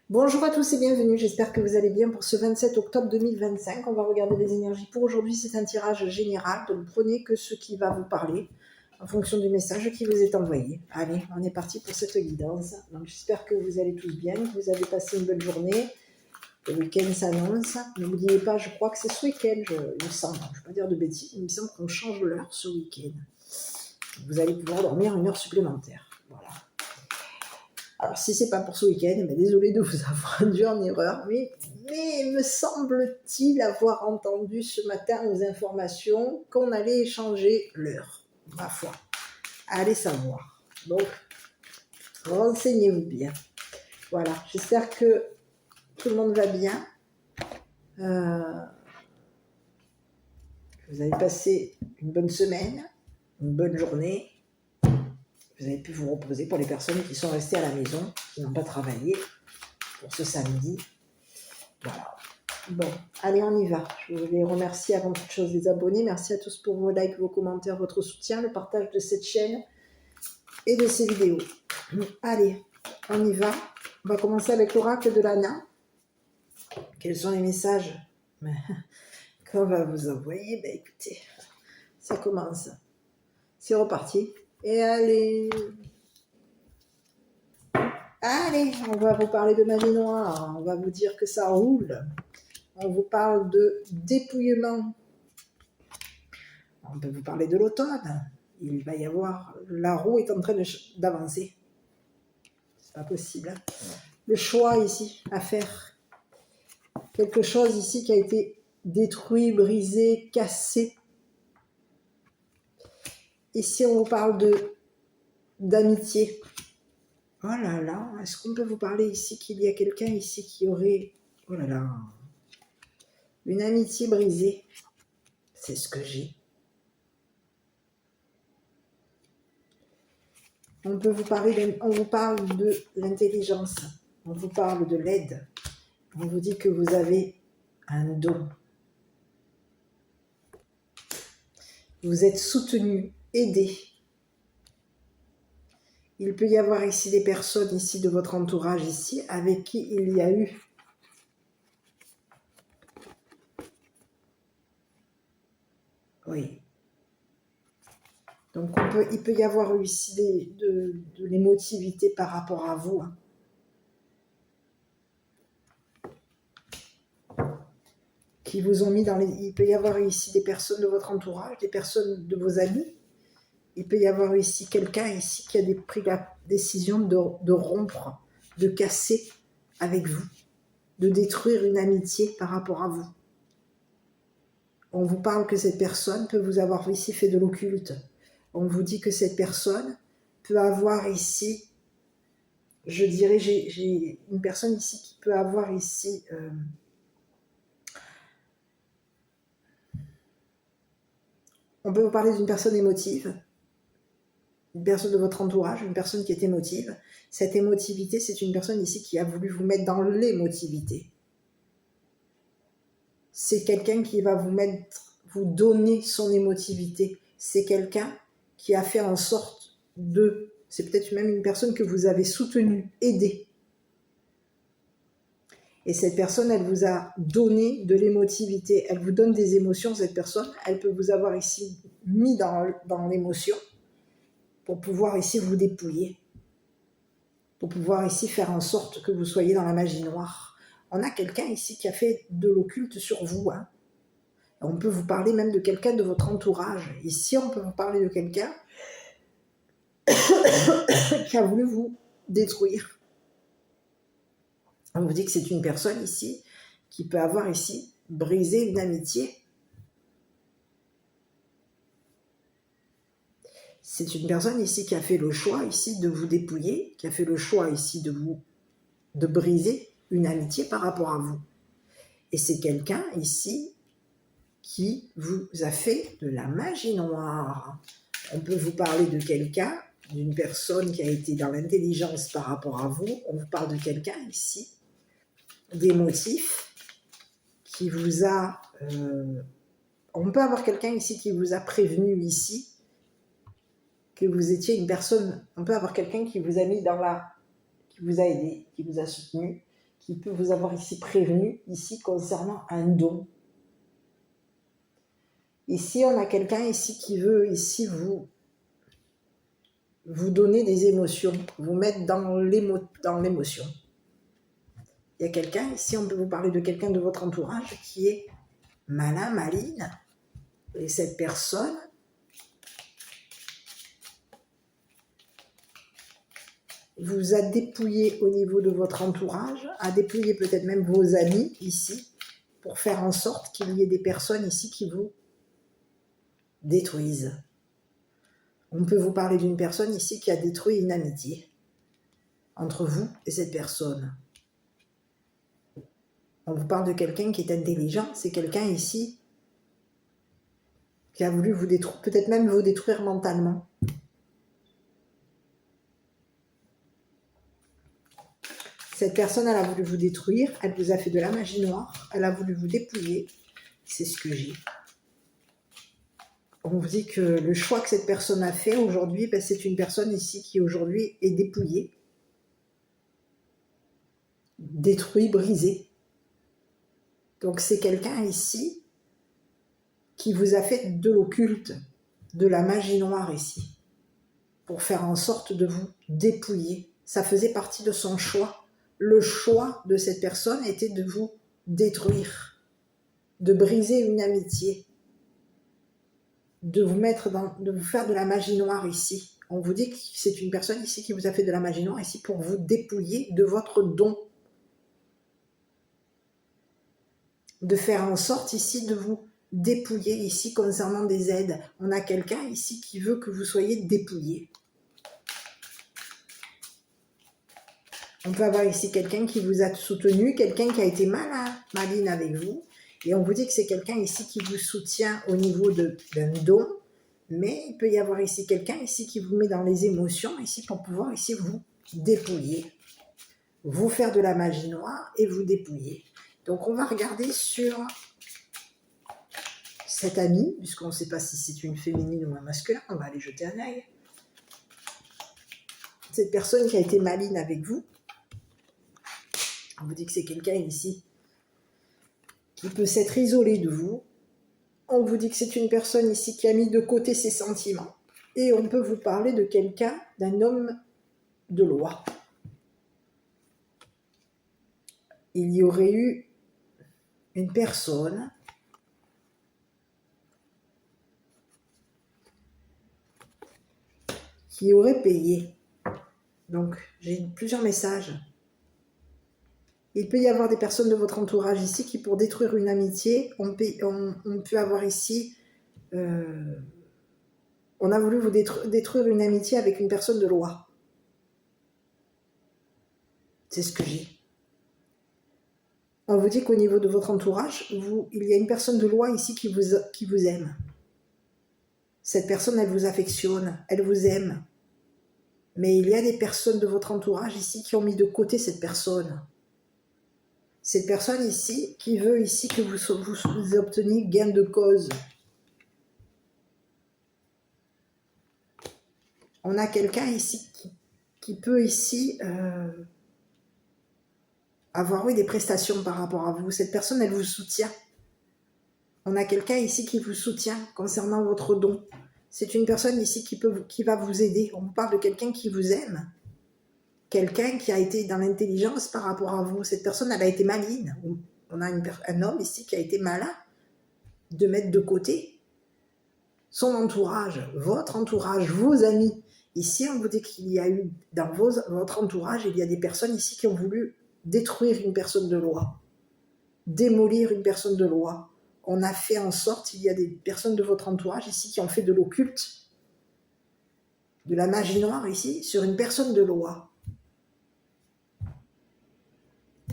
Bonjour à tous et bienvenue, j'espère que vous allez bien pour ce 27 octobre 2025. On va regarder les énergies pour aujourd'hui, c'est un tirage général, donc prenez que ce qui va vous parler en fonction du message qui vous est envoyé. Allez, on est parti pour cette guidance. Donc j'espère que vous allez tous bien, que vous avez passé une bonne journée. Le week-end s'annonce. N'oubliez pas, je crois que c'est ce week-end, il me semble, je ne vais pas dire de bêtises, il me semble qu'on change l'heure ce week-end. Vous allez pouvoir dormir une heure supplémentaire. Voilà. Alors, si c'est pas pour ce week-end, désolé de vous avoir induit en erreur, mais me semble-t-il avoir entendu ce matin aux informations qu'on allait échanger l'heure. Ma foi, allez savoir. Donc, renseignez-vous bien. Voilà, j'espère que tout le monde va bien. Vous avez passé une bonne semaine, une bonne journée. Vous avez pu vous reposer pour les personnes qui sont restées à la maison, qui n'ont pas travaillé pour ce samedi. Voilà. Bon, allez, on y va. Je voulais remercier avant toute chose les abonnés. Merci à tous pour vos likes, vos commentaires, votre soutien, le partage de cette chaîne et de ces vidéos. Allez, on y va. On va commencer avec l'oracle de l'Anna. Quels sont les messages qu'on va vous envoyer? Écoutez, ça commence. C'est reparti. Et allez, on va vous parler de magie noire. On va vous dire que ça roule. On vous parle de dépouillement. On peut vous parler de l'automne. Il va y avoir... La roue est en train d'avancer. C'est pas possible. Le choix ici à faire. Quelque chose ici qui a été détruit, brisé, cassé. Ici, on vous parle d'amitié. Oh là là, est-ce qu'on peut vous parler ici qu'il y a quelqu'un ici qui aurait... Oh là là. Une amitié brisée. C'est ce que j'ai. On vous parle de l'intelligence, on vous parle de l'aide, on vous dit que vous avez un don. Vous êtes soutenu, aidé. Il peut y avoir ici des personnes ici de votre entourage ici avec qui il y a eu oui. Donc il peut y avoir eu ici de l'émotivité par rapport à vous. Qui vous ont mis dans les... Il peut y avoir ici des personnes de votre entourage, des personnes de vos amis. Il peut y avoir ici quelqu'un ici qui a pris la décision de rompre, de casser avec vous, de détruire une amitié par rapport à vous. On vous parle que cette personne peut vous avoir ici fait de l'occulte. On vous dit que cette personne peut avoir ici, je dirais, j'ai une personne ici qui peut avoir ici... on peut vous parler d'une personne émotive, une personne de votre entourage, une personne qui est émotive. Cette émotivité, c'est une personne ici qui a voulu vous mettre dans l'émotivité. C'est quelqu'un qui va vous donner son émotivité. C'est quelqu'un qui a fait en sorte de... C'est peut-être même une personne que vous avez soutenue, aidée. Et cette personne, elle vous a donné de l'émotivité. Elle vous donne des émotions, cette personne. Elle peut vous avoir ici mis dans l'émotion pour pouvoir ici vous dépouiller. Pour pouvoir ici faire en sorte que vous soyez dans la magie noire. On a quelqu'un ici qui a fait de l'occulte sur vous. On peut vous parler même de quelqu'un de votre entourage. Ici, on peut vous parler de quelqu'un qui a voulu vous détruire. On vous dit que c'est une personne ici qui peut avoir ici brisé une amitié. C'est une personne ici qui a fait le choix ici de vous dépouiller, qui a fait le choix ici de briser une amitié par rapport à vous. Et c'est quelqu'un ici qui vous a fait de la magie noire. On peut vous parler de quelqu'un, d'une personne qui a été dans l'intelligence par rapport à vous. On vous parle de quelqu'un ici, d'émotif, qui vous a... on peut avoir quelqu'un ici qui vous a prévenu ici, que vous étiez une personne... On peut avoir quelqu'un qui vous a mis dans la... qui vous a aidé, qui vous a soutenu, qui peut vous avoir ici prévenu, ici concernant un don. Ici, on a quelqu'un ici qui veut ici vous donner des émotions, vous mettre dans l'émotion. Il y a quelqu'un ici, on peut vous parler de quelqu'un de votre entourage qui est malin, maline, et cette personne vous a dépouillé au niveau de votre entourage, a dépouillé peut-être même vos amis ici, pour faire en sorte qu'il y ait des personnes ici qui vous détruisent. On peut vous parler d'une personne ici qui a détruit une amitié entre vous et cette personne. On vous parle de quelqu'un qui est intelligent, c'est quelqu'un ici qui a voulu vous détruire, peut-être même vous détruire mentalement. Cette personne, elle a voulu vous détruire, elle vous a fait de la magie noire, elle a voulu vous dépouiller, c'est ce que j'ai. On vous dit que le choix que cette personne a fait aujourd'hui, ben c'est une personne ici qui aujourd'hui est dépouillée, détruite, brisée. Donc c'est quelqu'un ici qui vous a fait de l'occulte, de la magie noire ici, pour faire en sorte de vous dépouiller. Ça faisait partie de son choix. Le choix de cette personne était de vous détruire, de briser une amitié, de vous faire de la magie noire ici. On vous dit que c'est une personne ici qui vous a fait de la magie noire ici pour vous dépouiller de votre don. De faire en sorte ici de vous dépouiller ici concernant des aides. On a quelqu'un ici qui veut que vous soyez dépouillé. On peut avoir ici quelqu'un qui vous a soutenu, quelqu'un qui a été maline avec vous. Et on vous dit que c'est quelqu'un ici qui vous soutient au niveau d'un don. Mais il peut y avoir ici quelqu'un ici qui vous met dans les émotions ici pour pouvoir ici vous dépouiller. Vous faire de la magie noire et vous dépouiller. Donc on va regarder sur cette amie, puisqu'on ne sait pas si c'est une féminine ou un masculin, on va aller jeter un œil. Cette personne qui a été maline avec vous, on vous dit que c'est quelqu'un ici qui peut s'être isolé de vous. On vous dit que c'est une personne ici qui a mis de côté ses sentiments. Et on peut vous parler de quelqu'un, d'un homme de loi. Il y aurait eu une personne qui aurait payé. Donc, j'ai plusieurs messages. Il peut y avoir des personnes de votre entourage ici qui, pour détruire une amitié, on peut avoir ici... on a voulu vous détruire une amitié avec une personne de loi. C'est ce que j'ai. On vous dit qu'au niveau de votre entourage, il y a une personne de loi ici qui vous aime. Cette personne, elle vous affectionne, elle vous aime. Mais il y a des personnes de votre entourage ici qui ont mis de côté cette personne. Cette personne ici qui veut ici que vous obteniez gain de cause. On a quelqu'un ici qui peut ici avoir eu des prestations par rapport à vous. Cette personne, elle vous soutient. On a quelqu'un ici qui vous soutient concernant votre don. C'est une personne ici qui va vous aider. On vous parle de quelqu'un qui vous aime. Quelqu'un qui a été dans l'intelligence par rapport à vous. Cette personne, elle a été maligne. On a un homme ici qui a été malin de mettre de côté son entourage, votre entourage, vos amis. Ici, on vous dit qu'il y a eu dans votre entourage, il y a des personnes ici qui ont voulu détruire une personne de loi, démolir une personne de loi. On a fait en sorte, il y a des personnes de votre entourage ici qui ont fait de l'occulte, de la magie noire ici, sur une personne de loi.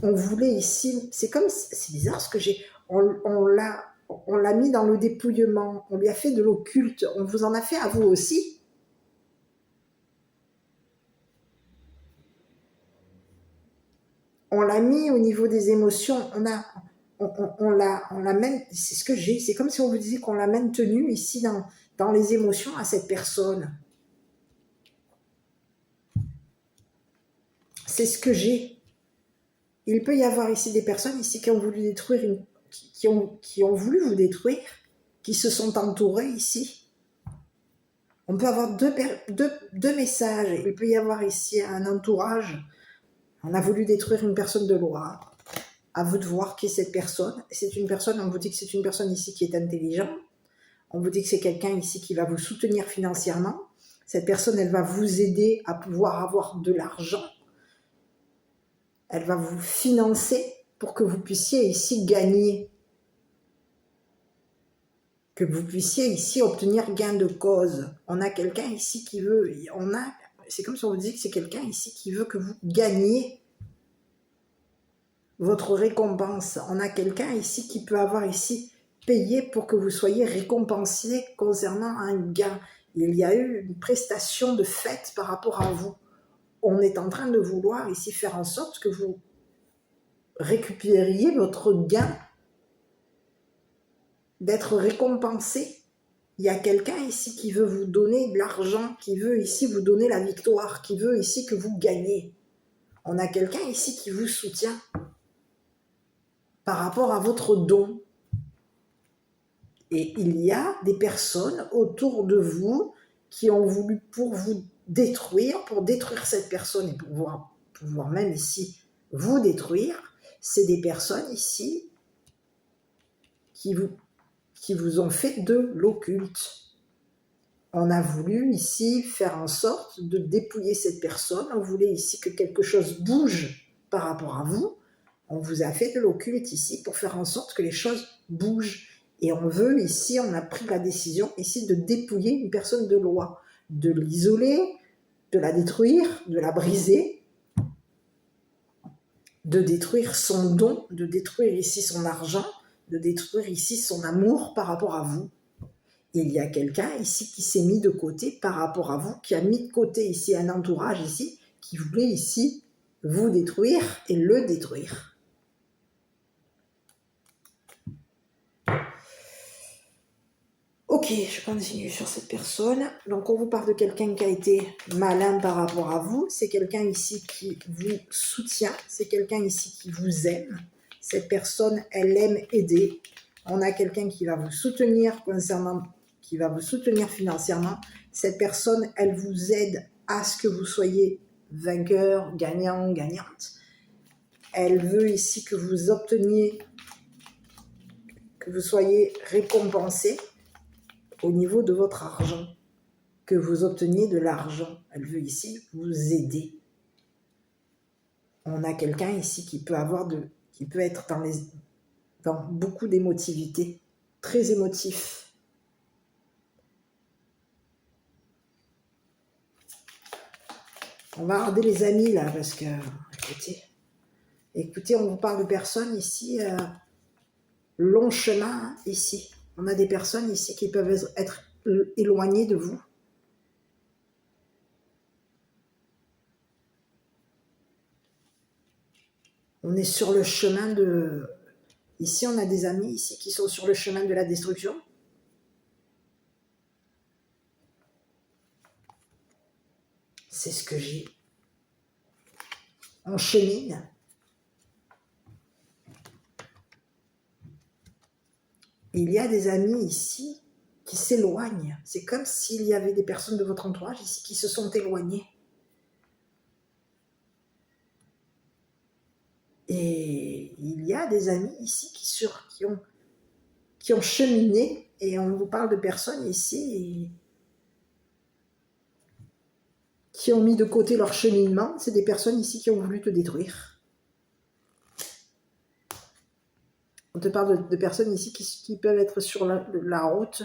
On voulait ici, c'est bizarre ce que j'ai, on l'a mis dans le dépouillement, on lui a fait de l'occulte, on vous en a fait à vous aussi. On l'a mis au niveau des émotions, on l'amène, c'est ce que j'ai, c'est comme si on vous disait qu'on l'a maintenu ici dans les émotions à cette personne. C'est ce que j'ai. Il peut y avoir ici des personnes ici qui ont voulu détruire, qui ont voulu vous détruire, qui se sont entourées ici. On peut avoir deux messages. Il peut y avoir ici un entourage. On a voulu détruire une personne de loi. À vous de voir qui est cette personne. C'est une personne, on vous dit que c'est une personne ici qui est intelligente. On vous dit que c'est quelqu'un ici qui va vous soutenir financièrement. Cette personne, elle va vous aider à pouvoir avoir de l'argent. Elle va vous financer pour que vous puissiez ici gagner. Que vous puissiez ici obtenir gain de cause. On a quelqu'un ici qui veut, c'est comme si on vous dit que c'est quelqu'un ici qui veut que vous gagniez votre récompense. On a quelqu'un ici qui peut avoir ici payé pour que vous soyez récompensé concernant un gain. Il y a eu une prestation de fait par rapport à vous. On est en train de vouloir ici faire en sorte que vous récupériez votre gain, d'être récompensé. Il y a quelqu'un ici qui veut vous donner de l'argent, qui veut ici vous donner la victoire, qui veut ici que vous gagnez. On a quelqu'un ici qui vous soutient par rapport à votre don. Et il y a des personnes autour de vous qui ont voulu pour vous détruire, pour détruire cette personne et pouvoir même ici vous détruire. C'est des personnes ici qui vous ont fait de l'occulte. On a voulu ici faire en sorte de dépouiller cette personne. On voulait ici que quelque chose bouge par rapport à vous. On vous a fait de l'occulte ici pour faire en sorte que les choses bougent. Et on veut ici, on a pris la décision ici de dépouiller une personne de loi, de l'isoler, de la détruire, de la briser, de détruire son don, de détruire ici son argent, de détruire ici son amour par rapport à vous. Il y a quelqu'un ici qui s'est mis de côté par rapport à vous, qui a mis de côté ici un entourage ici, qui voulait ici vous détruire et le détruire. Ok, je continue sur cette personne. Donc on vous parle de quelqu'un qui a été malin par rapport à vous. C'est quelqu'un ici qui vous soutient. C'est quelqu'un ici qui vous aime. Cette personne, elle aime aider. On a quelqu'un qui va vous soutenir qui va vous soutenir financièrement. Cette personne, elle vous aide à ce que vous soyez vainqueur, gagnant, gagnante. Elle veut ici que vous obteniez, que vous soyez récompensé au niveau de votre argent, que vous obteniez de l'argent. Elle veut ici vous aider. On a quelqu'un ici qui peut être dans beaucoup d'émotivité, très émotif. On va regarder les amis là, parce que, écoutez, on vous parle de personnes ici, long chemin ici. On a des personnes ici qui peuvent être éloignées de vous. On est sur le chemin de... Ici, on a des amis ici qui sont sur le chemin de la destruction. C'est ce que j'ai. On chemine. Il y a des amis ici qui s'éloignent. C'est comme s'il y avait des personnes de votre entourage ici qui se sont éloignées. Et il y a des amis ici qui ont cheminé, et on vous parle de personnes ici qui ont mis de côté leur cheminement. C'est des personnes ici qui ont voulu te détruire. On te parle de personnes ici qui peuvent être sur la route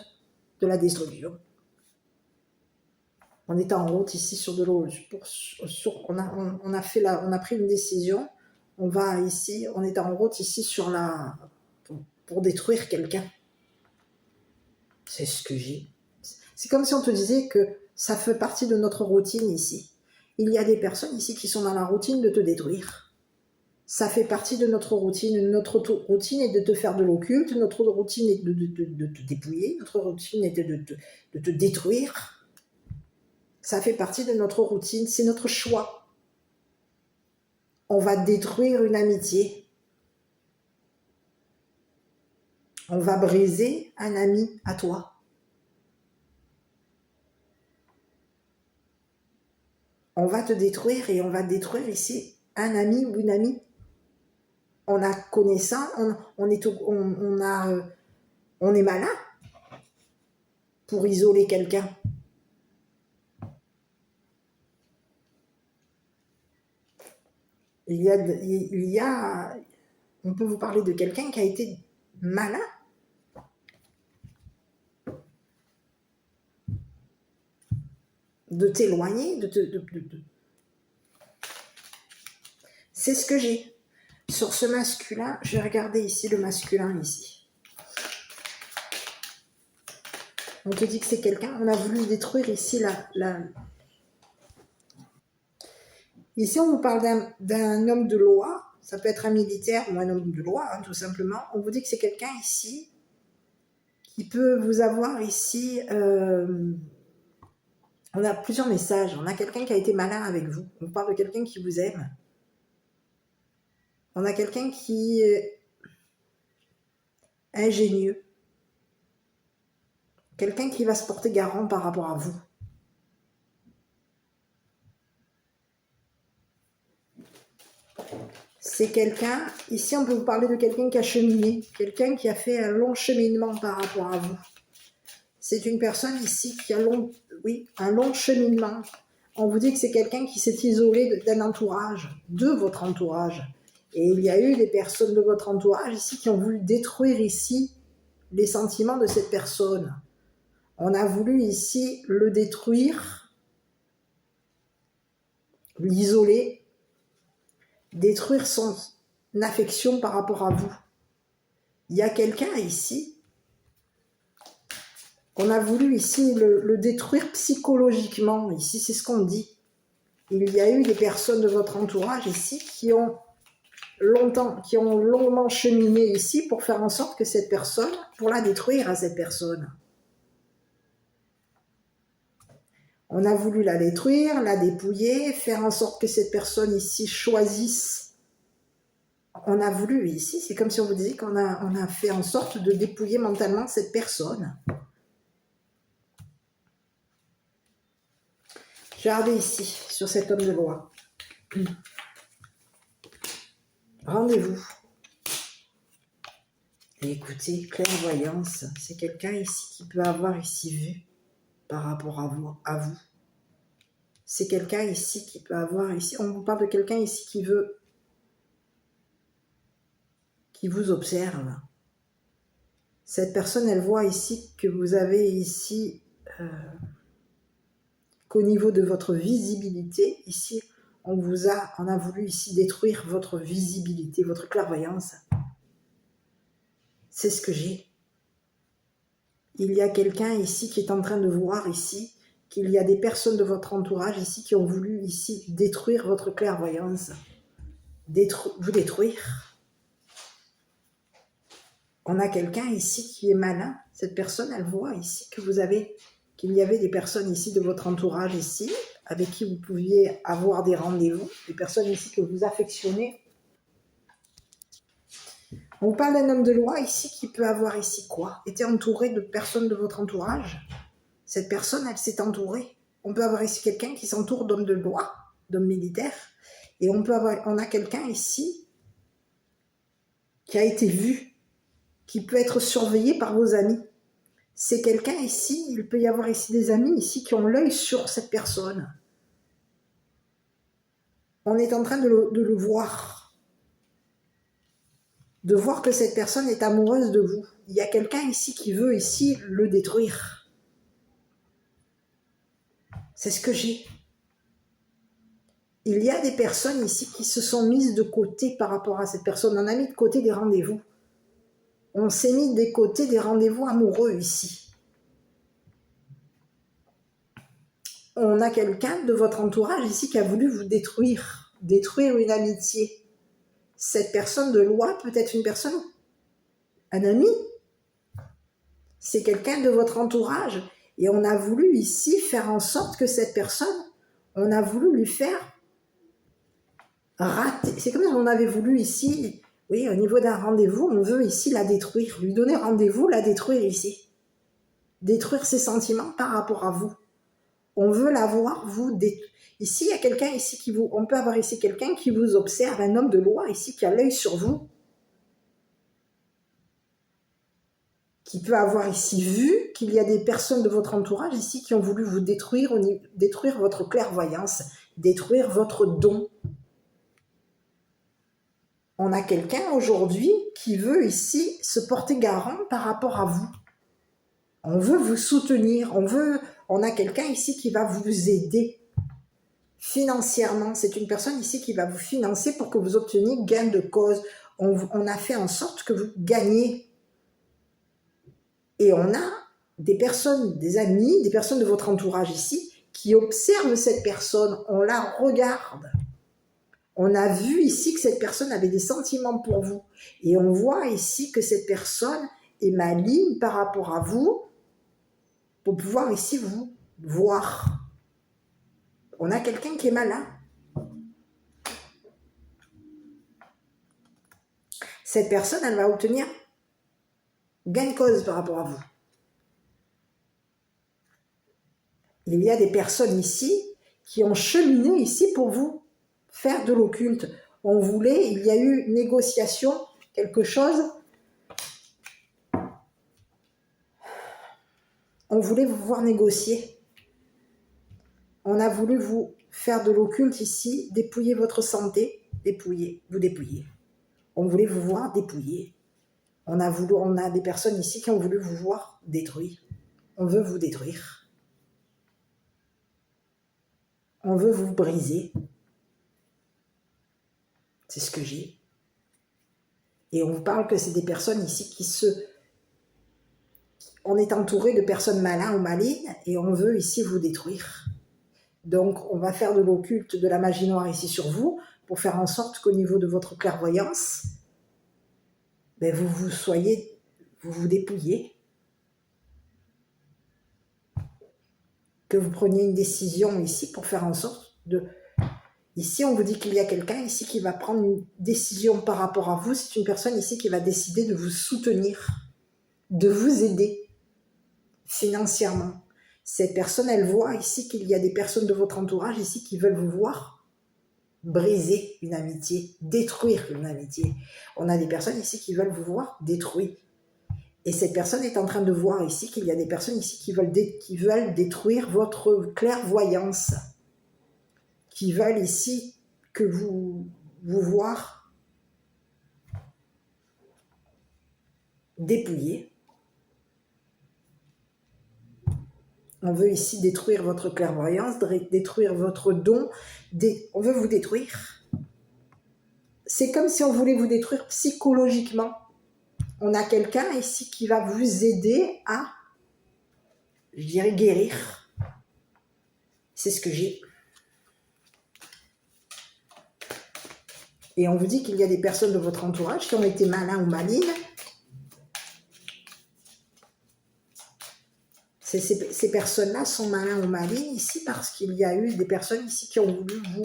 de la destruction. On est en route ici sur de l'eau. On a pris une décision. On est en route ici pour détruire quelqu'un. C'est ce que j'ai. C'est comme si on te disait que ça fait partie de notre routine ici. Il y a des personnes ici qui sont dans la routine de te détruire. Ça fait partie de notre routine. Notre routine est de te faire de l'occulte. Notre routine est de te dépouiller. Notre routine est de te détruire. Ça fait partie de notre routine. C'est notre choix. On va détruire une amitié. On va briser un ami à toi. On va te détruire et on va détruire ici un ami ou une amie. On a connaissance, on est malin pour isoler quelqu'un. On peut vous parler de quelqu'un qui a été malin. De t'éloigner, C'est ce que j'ai. Sur ce masculin, je vais regarder ici le masculin ici. On te dit que c'est quelqu'un, on a voulu détruire ici Ici, on vous parle d'un homme de loi, ça peut être un militaire ou un homme de loi, hein, tout simplement. On vous dit que c'est quelqu'un ici qui peut vous avoir ici... on a plusieurs messages. On a quelqu'un qui a été malin avec vous. On parle de quelqu'un qui vous aime. On a quelqu'un qui est ingénieux. Quelqu'un qui va se porter garant par rapport à vous. C'est quelqu'un, ici on peut vous parler de quelqu'un qui a cheminé, quelqu'un qui a fait un long cheminement par rapport à vous. C'est une personne ici qui a un long cheminement. On vous dit que c'est quelqu'un qui s'est isolé d'un entourage, de votre entourage. Et il y a eu des personnes de votre entourage ici qui ont voulu détruire ici les sentiments de cette personne. On a voulu ici le détruire, l'isoler, détruire son affection par rapport à vous. Il y a quelqu'un ici, on a voulu ici le détruire psychologiquement. Ici, c'est ce qu'on dit. Il y a eu des personnes de votre entourage ici qui ont longuement cheminé ici pour faire en sorte que cette personne, pour la détruire à cette personne. On a voulu la détruire, la dépouiller, faire en sorte que cette personne ici choisisse. On a voulu ici, c'est comme si on vous disait qu'on a fait en sorte de dépouiller mentalement cette personne. Regardez ici, sur cet homme de loi. Rendez-vous. Et écoutez, clairvoyance, c'est quelqu'un ici qui peut avoir ici vu par rapport à vous. C'est quelqu'un ici qui peut avoir ici, on vous parle de quelqu'un ici qui vous observe. Cette personne, elle voit ici que vous avez ici, qu'au niveau de votre visibilité, ici, on a voulu ici détruire votre visibilité, votre clairvoyance. C'est ce que j'ai. Il y a quelqu'un ici qui est en train de voir ici qu'il y a des personnes de votre entourage ici qui ont voulu ici détruire votre clairvoyance. Vous détruire. On a quelqu'un ici qui est malin. Cette personne, elle voit ici qu'il y avait des personnes ici de votre entourage ici, avec qui vous pouviez avoir des rendez-vous, des personnes ici que vous affectionnez. On vous parle d'un homme de loi ici qui peut avoir ici quoi? Été entouré de personnes de votre entourage. Cette personne, elle s'est entourée. On peut avoir ici quelqu'un qui s'entoure d'hommes de loi, d'hommes militaires. Et on a quelqu'un ici qui a été vu, qui peut être surveillé par vos amis. C'est quelqu'un ici, il peut y avoir ici des amis ici qui ont l'œil sur cette personne. On est en train de le voir. De voir que cette personne est amoureuse de vous. Il y a quelqu'un ici qui veut ici le détruire. C'est ce que j'ai. Il y a des personnes ici qui se sont mises de côté par rapport à cette personne. On a mis de côté des rendez-vous. On s'est mis de côté des rendez-vous amoureux ici. On a quelqu'un de votre entourage ici qui a voulu vous détruire une amitié. Cette personne de loi peut être une personne, un ami. C'est quelqu'un de votre entourage. Et on a voulu ici faire en sorte que cette personne, on a voulu lui faire rater. C'est comme si on avait voulu ici, oui, au niveau d'un rendez-vous, on veut ici la détruire, lui donner rendez-vous, la détruire ici. Détruire ses sentiments par rapport à vous. On veut la voir, vous détruire. Ici, il y a quelqu'un ici qui vous... On peut avoir ici quelqu'un qui vous observe, un homme de loi ici qui a l'œil sur vous. Qui peut avoir ici vu qu'il y a des personnes de votre entourage ici qui ont voulu vous détruire, détruire votre clairvoyance, détruire votre don. On a quelqu'un aujourd'hui qui veut ici se porter garant par rapport à vous. On veut vous soutenir, on a quelqu'un ici qui va vous aider financièrement. C'est une personne ici qui va vous financer pour que vous obteniez gain de cause. On a fait en sorte que vous gagnez. Et on a des personnes, des amis, des personnes de votre entourage ici qui observent cette personne. On la regarde. On a vu ici que cette personne avait des sentiments pour vous. Et on voit ici que cette personne est maligne par rapport à vous pour pouvoir ici vous voir. On a quelqu'un qui est malin. Cette personne, elle va obtenir gain de cause par rapport à vous. Il y a des personnes ici qui ont cheminé ici pour vous faire de l'occulte. On voulait, il y a eu une négociation, quelque chose. On voulait vous voir négocier. On a voulu vous faire de l'occulte ici, dépouiller votre santé, vous dépouiller. On voulait vous voir dépouiller. On a des personnes ici qui ont voulu vous voir détruire. On veut vous détruire. On veut vous briser. C'est ce que j'ai. Et on vous parle que c'est des personnes ici on est entouré de personnes malins ou malignes et on veut ici vous détruire. Donc on va faire de l'occulte, de la magie noire ici sur vous pour faire en sorte qu'au niveau de votre clairvoyance, ben vous vous dépouillez. Que vous preniez une décision ici pour faire en sorte de... Ici, on vous dit qu'il y a quelqu'un ici qui va prendre une décision par rapport à vous. C'est une personne ici qui va décider de vous soutenir, de vous aider financièrement. Cette personne, elle voit ici qu'il y a des personnes de votre entourage ici qui veulent vous voir briser une amitié, détruire une amitié. On a des personnes ici qui veulent vous voir détruire. Et cette personne est en train de voir ici qu'il y a des personnes ici qui veulent détruire votre clairvoyance, qui veulent ici que vous voir dépouiller. On veut ici détruire votre clairvoyance, détruire votre don, on veut vous détruire. C'est comme si on voulait vous détruire psychologiquement. On a quelqu'un ici qui va vous aider à, je dirais, guérir. C'est ce que j'ai. Et on vous dit qu'il y a des personnes de votre entourage qui ont été malins ou malignes. Ces personnes-là sont malins ou malignes ici parce qu'il y a eu des personnes ici qui ont voulu vous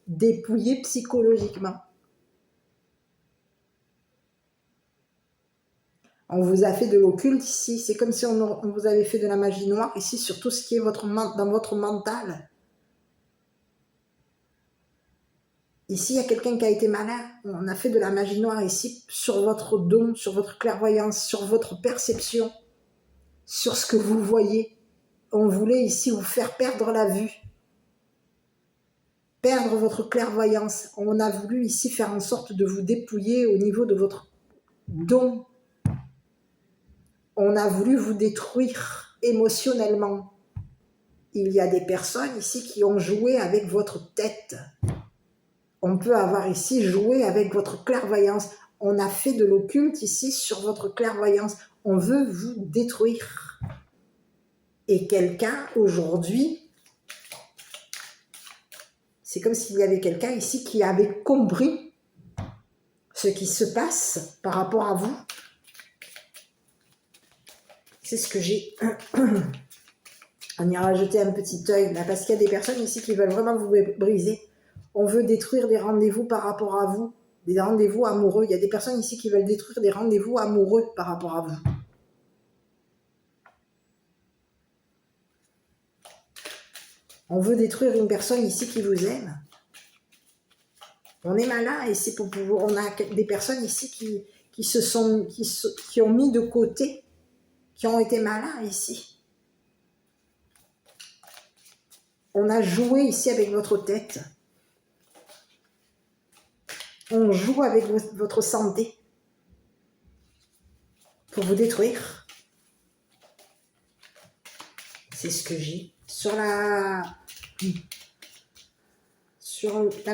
dépouiller psychologiquement. On vous a fait de l'occulte ici. C'est comme si on vous avait fait de la magie noire ici sur tout ce qui est dans votre mental. Ici, il y a quelqu'un qui a été malin. On a fait de la magie noire ici sur votre don, sur votre clairvoyance, sur votre perception, sur ce que vous voyez. On voulait ici vous faire perdre la vue, perdre votre clairvoyance. On a voulu ici faire en sorte de vous dépouiller au niveau de votre don. On a voulu vous détruire émotionnellement. Il y a des personnes ici qui ont joué avec votre tête. On peut avoir ici joué avec votre clairvoyance. On a fait de l'occulte ici sur votre clairvoyance. On veut vous détruire. Et quelqu'un aujourd'hui, c'est comme s'il y avait quelqu'un ici qui avait compris ce qui se passe par rapport à vous. C'est ce que j'ai. On ira jeter un petit œil là, parce qu'il y a des personnes ici qui veulent vraiment vous briser. On veut détruire des rendez-vous par rapport à vous, des rendez-vous amoureux. Il y a des personnes ici qui veulent détruire des rendez-vous amoureux par rapport à vous. On veut détruire une personne ici qui vous aime. On est malin ici pour pouvoir. On a des personnes ici qui ont mis de côté, qui ont été malins ici. On a joué ici avec votre tête. On joue avec votre santé pour vous détruire. C'est ce que j'ai. Sur la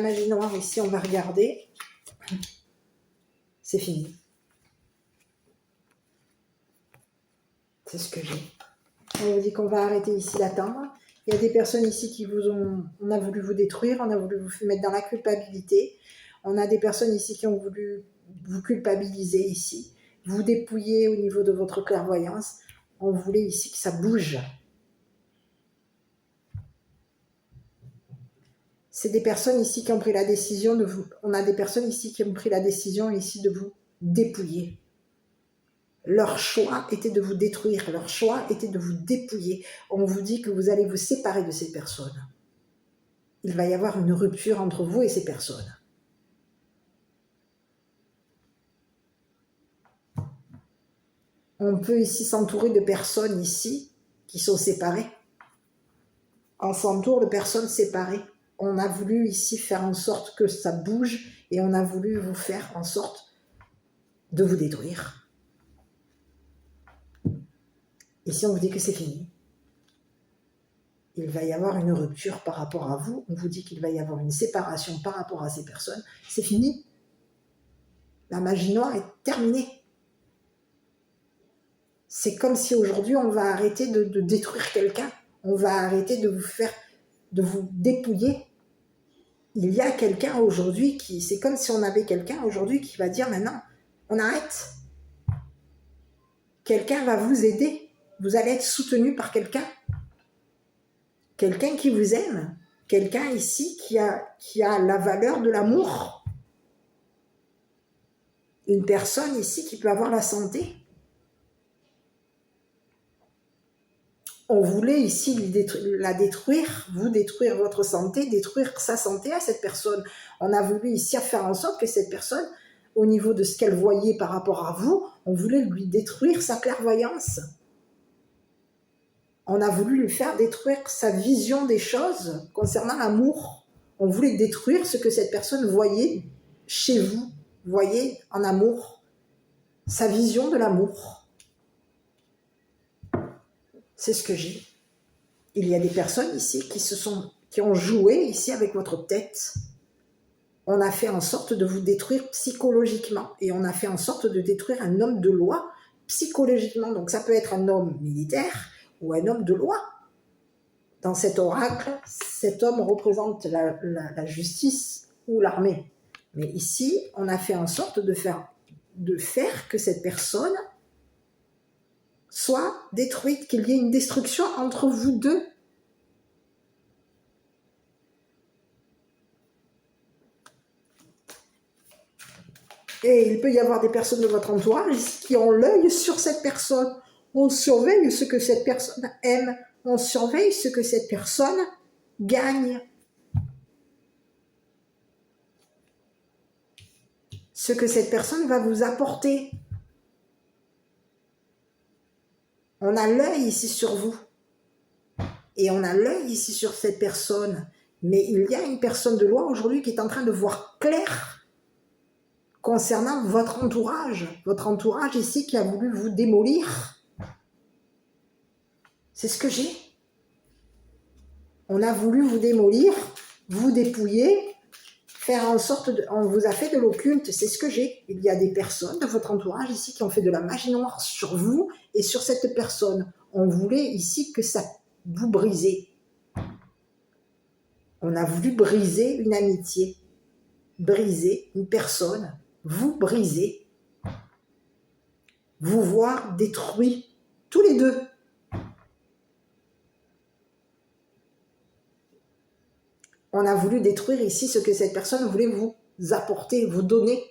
magie noire ici, on va regarder. C'est fini. C'est ce que j'ai. On vous dit qu'on va arrêter ici d'attendre. Il y a des personnes ici qui on a voulu vous détruire, on a voulu vous mettre dans la culpabilité. On a des personnes ici qui ont voulu vous culpabiliser ici, vous dépouiller au niveau de votre clairvoyance. On voulait ici que ça bouge. C'est des personnes ici qui ont pris la décision de vous. On a des personnes ici qui ont pris la décision ici de vous dépouiller. Leur choix était de vous détruire, leur choix était de vous dépouiller. On vous dit que vous allez vous séparer de ces personnes. Il va y avoir une rupture entre vous et ces personnes. On peut ici s'entourer de personnes ici qui sont séparées. On s'entoure de personnes séparées. On a voulu ici faire en sorte que ça bouge et on a voulu vous faire en sorte de vous détruire. Ici, on vous dit que c'est fini. Il va y avoir une rupture par rapport à vous. On vous dit qu'il va y avoir une séparation par rapport à ces personnes. C'est fini. La magie noire est terminée. C'est comme si aujourd'hui, on va arrêter de détruire quelqu'un. On va arrêter de vous dépouiller. Il y a quelqu'un aujourd'hui c'est comme si on avait quelqu'un aujourd'hui qui va dire maintenant, on arrête. Quelqu'un va vous aider. Vous allez être soutenu par quelqu'un. Quelqu'un qui vous aime. Quelqu'un ici qui a la valeur de l'amour. Une personne ici qui peut avoir la santé. On voulait ici la détruire, vous détruire votre santé, détruire sa santé à cette personne. On a voulu ici faire en sorte que cette personne, au niveau de ce qu'elle voyait par rapport à vous, on voulait lui détruire sa clairvoyance. On a voulu lui faire détruire sa vision des choses concernant l'amour. On voulait détruire ce que cette personne voyait chez vous, voyait en amour, sa vision de l'amour. C'est ce que j'ai. Il y a des personnes ici qui ont joué ici avec votre tête. On a fait en sorte de vous détruire psychologiquement et on a fait en sorte de détruire un homme de loi psychologiquement. Donc ça peut être un homme militaire ou un homme de loi. Dans cet oracle, cet homme représente la justice ou l'armée. Mais ici, on a fait en sorte de faire que cette personne soit détruite, qu'il y ait une destruction entre vous deux. Et il peut y avoir des personnes de votre entourage qui ont l'œil sur cette personne. On surveille ce que cette personne aime. On surveille ce que cette personne gagne. Ce que cette personne va vous apporter. On a l'œil ici sur vous. Et on a l'œil ici sur cette personne. Mais il y a une personne de loi aujourd'hui qui est en train de voir clair concernant votre entourage. Votre entourage ici qui a voulu vous démolir. C'est ce que j'ai. On a voulu vous démolir, vous dépouiller, faire en sorte on vous a fait de l'occulte, c'est ce que j'ai. Il y a des personnes de votre entourage ici qui ont fait de la magie noire sur vous et sur cette personne. On voulait ici que ça vous brisez. On a voulu briser une amitié, briser une personne, vous briser, vous voir détruits, tous les deux. On a voulu détruire ici ce que cette personne voulait vous apporter, vous donner.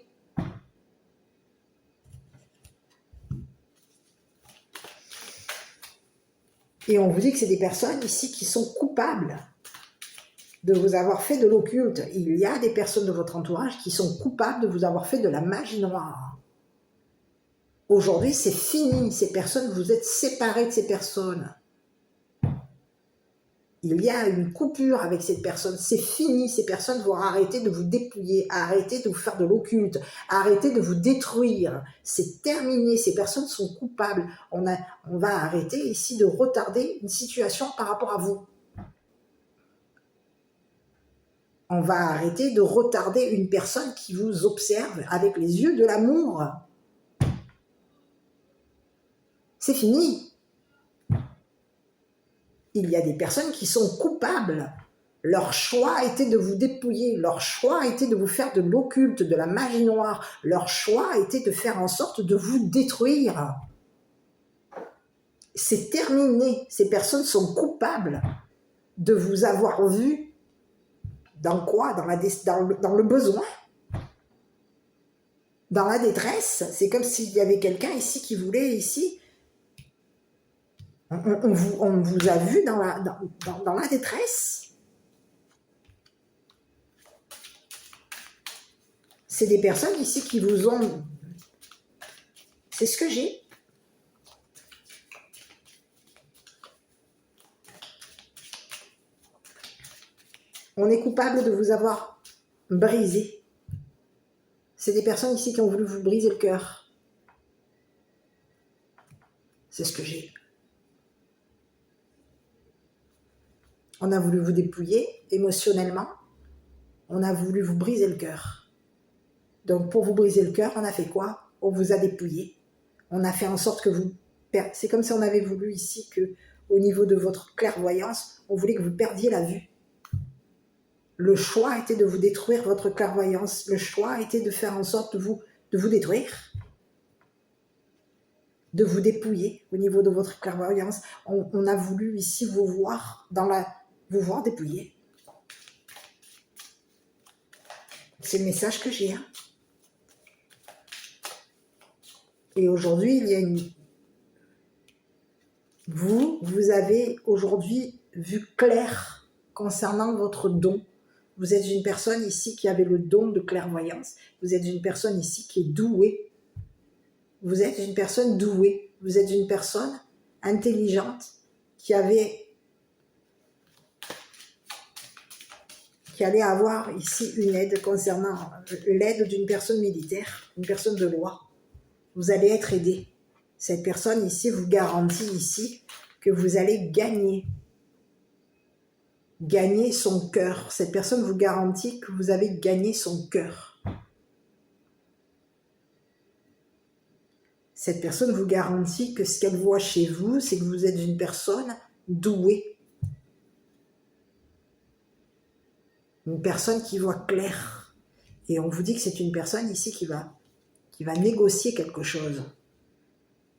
Et on vous dit que c'est des personnes ici qui sont coupables de vous avoir fait de l'occulte. Il y a des personnes de votre entourage qui sont coupables de vous avoir fait de la magie noire. Aujourd'hui, c'est fini. Ces personnes, vous êtes séparés de ces personnes. Il y a une coupure avec cette personne. C'est fini. Ces personnes vont arrêter de vous dépouiller, arrêter de vous faire de l'occulte, arrêter de vous détruire. C'est terminé. Ces personnes sont coupables. On va arrêter ici de retarder une situation par rapport à vous. On va arrêter de retarder une personne qui vous observe avec les yeux de l'amour. C'est fini. Il y a des personnes qui sont coupables. Leur choix était de vous dépouiller. Leur choix était de vous faire de l'occulte, de la magie noire. Leur choix était de faire en sorte de vous détruire. C'est terminé. Ces personnes sont coupables de vous avoir vu. Dans quoi? Dans le besoin. Dans la détresse. C'est comme s'il y avait quelqu'un ici qui voulait ici. On vous a vu dans la détresse. C'est des personnes ici qui vous ont... C'est ce que j'ai. On est coupable de vous avoir brisé. C'est des personnes ici qui ont voulu vous briser le cœur. C'est ce que j'ai. On a voulu vous dépouiller émotionnellement. On a voulu vous briser le cœur. Donc pour vous briser le cœur, on a fait quoi? On vous a dépouillé. On a fait en sorte que vous... C'est comme si on avait voulu ici que, au niveau de votre clairvoyance, on voulait que vous perdiez la vue. Le choix était de vous détruire votre clairvoyance. Le choix était de faire en sorte de vous détruire. De vous dépouiller au niveau de votre clairvoyance. On a voulu ici vous voir dépouiller. C'est le message que j'ai. Hein. Et aujourd'hui, il y a vous avez aujourd'hui vu clair concernant votre don. Vous êtes une personne ici qui avait le don de clairvoyance. Vous êtes une personne ici qui est douée. Vous êtes une personne douée. Vous êtes une personne intelligente qui allait avoir ici une aide concernant l'aide d'une personne militaire, une personne de loi. Vous allez être aidé. Cette personne ici vous garantit ici que vous allez gagner son cœur. Cette personne vous garantit que vous avez gagné son cœur. Cette personne vous garantit que ce qu'elle voit chez vous, c'est que vous êtes une personne douée. Une personne qui voit clair. Et on vous dit que c'est une personne ici qui va négocier quelque chose.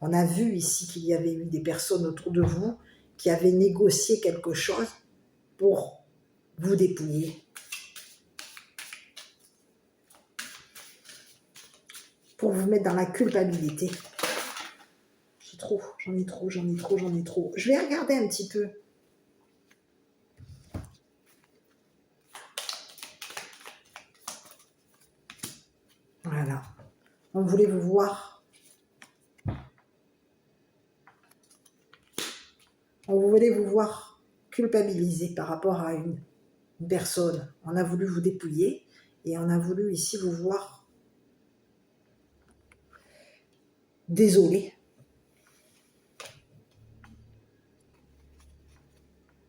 On a vu ici qu'il y avait eu des personnes autour de vous qui avaient négocié quelque chose pour vous dépouiller. Pour vous mettre dans la culpabilité. J'en ai trop. Je vais regarder un petit peu. Voilà. On voulait vous voir. On voulait vous voir culpabilisé par rapport à une personne. On a voulu vous dépouiller et on a voulu ici vous voir désolé.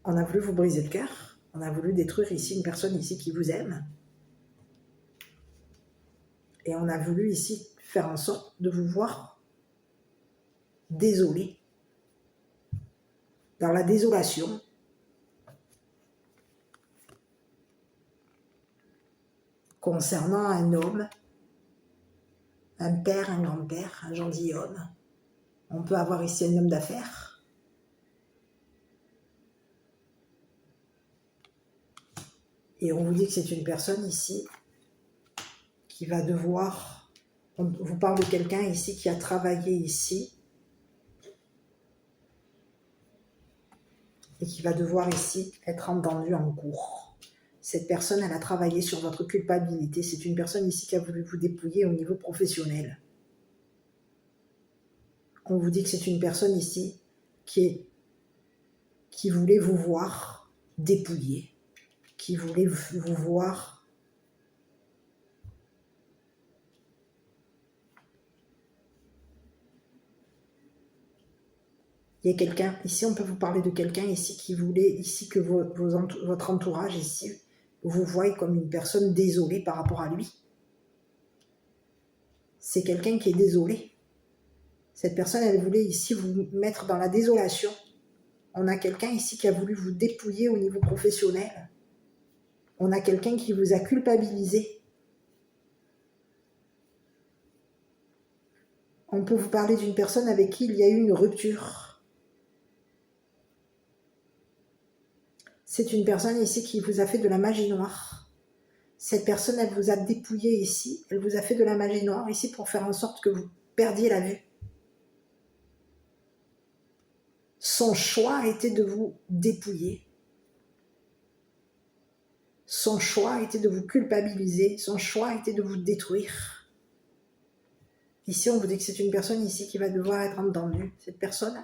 On a voulu vous briser le cœur. On a voulu détruire ici une personne ici qui vous aime. Et on a voulu ici faire en sorte de vous voir désolé. Dans la désolation. Concernant un homme, un père, un grand-père, un gentilhomme. On peut avoir ici un homme d'affaires. Et on vous dit que c'est une personne ici qui va devoir... On vous parle de quelqu'un ici qui a travaillé ici et qui va devoir ici être entendu en cours. Cette personne, elle a travaillé sur votre culpabilité. C'est une personne ici qui a voulu vous dépouiller au niveau professionnel. On vous dit que c'est une personne ici qui voulait vous voir dépouillé, qui voulait vous voir il y a quelqu'un, ici on peut vous parler de quelqu'un ici qui voulait ici que votre entourage ici vous voie comme une personne désolée par rapport à lui. C'est quelqu'un qui est désolé. Cette personne, elle voulait ici vous mettre dans la désolation. On a quelqu'un ici qui a voulu vous dépouiller au niveau professionnel. On a quelqu'un qui vous a culpabilisé. On peut vous parler d'une personne avec qui il y a eu une rupture. C'est une personne ici qui vous a fait de la magie noire. Cette personne, elle vous a dépouillé ici. Elle vous a fait de la magie noire ici pour faire en sorte que vous perdiez la vue. Son choix était de vous dépouiller. Son choix était de vous culpabiliser. Son choix était de vous détruire. Ici, on vous dit que c'est une personne ici qui va devoir être entendue. Cette personne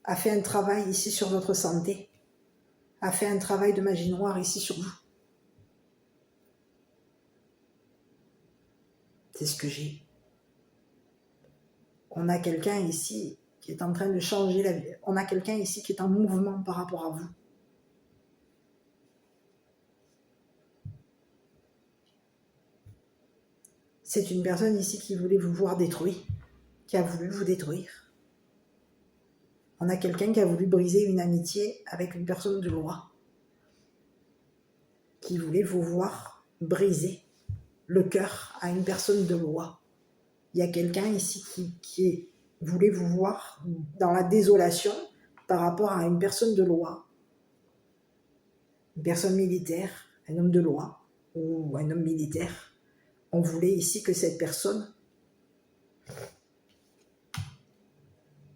a fait un travail ici sur votre santé, a fait un travail de magie noire ici sur vous. C'est ce que j'ai. On a quelqu'un ici qui est en train de changer la vie. On a quelqu'un ici qui est en mouvement par rapport à vous. C'est une personne ici qui voulait vous voir détruit, qui a voulu vous détruire. On a quelqu'un qui a voulu briser une amitié avec une personne de loi, qui voulait vous voir briser le cœur à une personne de loi. Il y a quelqu'un ici qui voulait vous voir dans la désolation par rapport à une personne de loi, une personne militaire, un homme de loi ou un homme militaire. On voulait ici que cette personne,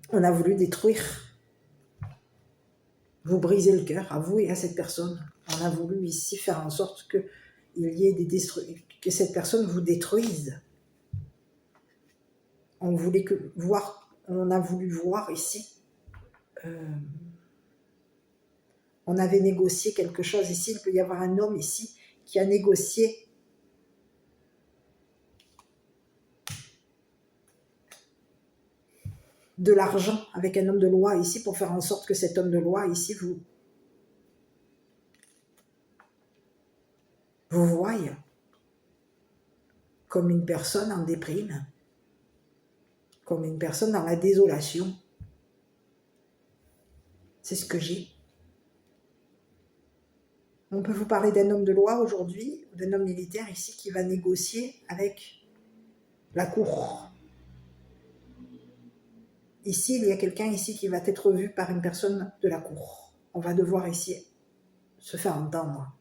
on a voulu détruire, vous briser le cœur à vous et à cette personne. On a voulu ici faire en sorte que il y ait que cette personne vous détruise. On a voulu voir ici. On avait négocié quelque chose ici. Il peut y avoir un homme ici qui a négocié de l'argent avec un homme de loi ici pour faire en sorte que cet homme de loi ici vous voie comme une personne en déprime, comme une personne dans la désolation. C'est ce que j'ai. On peut vous parler d'un homme de loi aujourd'hui, d'un homme militaire ici qui va négocier avec la cour. Ici, il y a quelqu'un ici qui va être vu par une personne de la cour. On va devoir ici se faire entendre.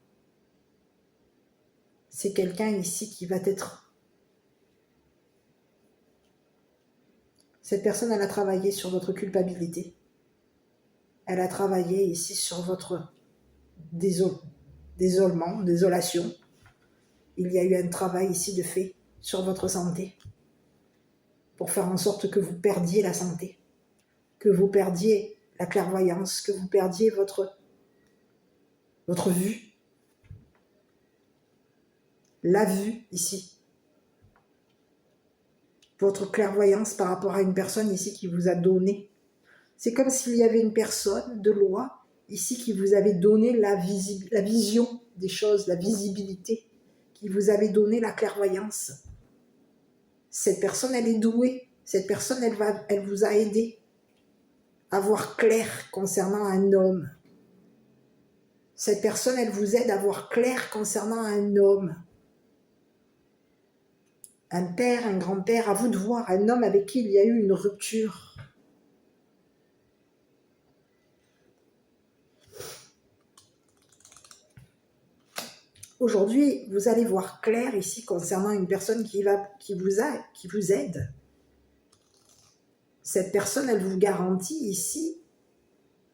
C'est quelqu'un ici qui va être... Cette personne, elle a travaillé sur votre culpabilité. Elle a travaillé ici sur votre désolation. Il y a eu un travail ici de fait sur votre santé pour faire en sorte que vous perdiez la santé, que vous perdiez la clairvoyance, que vous perdiez votre vue. La vue ici. Votre clairvoyance par rapport à une personne ici qui vous a donné. C'est comme s'il y avait une personne de loi ici qui vous avait donné la vision des choses, la visibilité, qui vous avait donné la clairvoyance. Cette personne, elle est douée. Cette personne, elle vous a aidé à voir clair concernant un homme. Cette personne, elle vous aide à voir clair concernant un homme. Un père, un grand-père, à vous de voir, un homme avec qui il y a eu une rupture. aujourd'hui, vous allez voir clair ici concernant une personne qui vous aide. Cette personne, elle vous garantit ici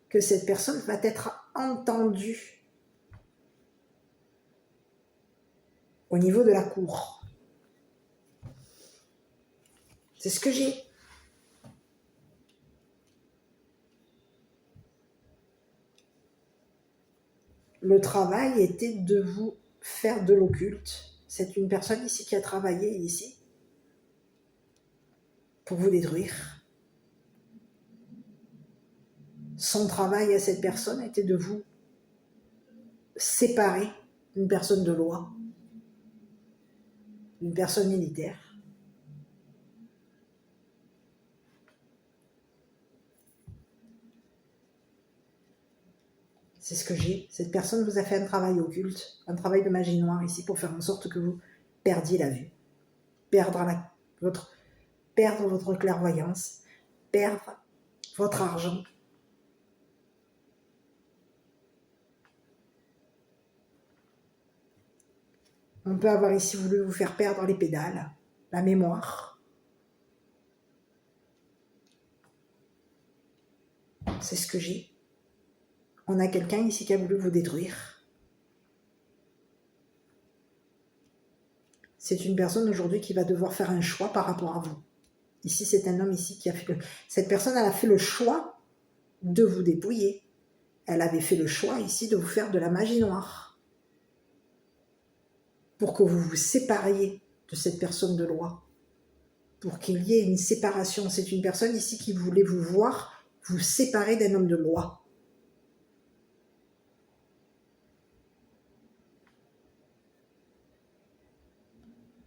que cette personne va être entendue au niveau de la cour. C'est ce que j'ai. Le travail était de vous faire de l'occulte. C'est une personne ici qui a travaillé ici pour vous détruire. Son travail à cette personne était de vous séparer d'une personne de loi, d'une personne militaire. C'est ce que j'ai. Cette personne vous a fait un travail occulte, un travail de magie noire ici pour faire en sorte que vous perdiez la vue, perdre votre clairvoyance, perdre votre argent. On peut avoir ici voulu vous faire perdre les pédales, la mémoire. C'est ce que j'ai. On a quelqu'un ici qui a voulu vous détruire. C'est une personne aujourd'hui qui va devoir faire un choix par rapport à vous. Ici, c'est un homme ici qui a fait Cette personne, elle a fait le choix de vous dépouiller. Elle avait fait le choix ici de vous faire de la magie noire. Pour que vous vous sépariez de cette personne de loi. Pour qu'il y ait une séparation. C'est une personne ici qui voulait vous voir vous séparer d'un homme de loi.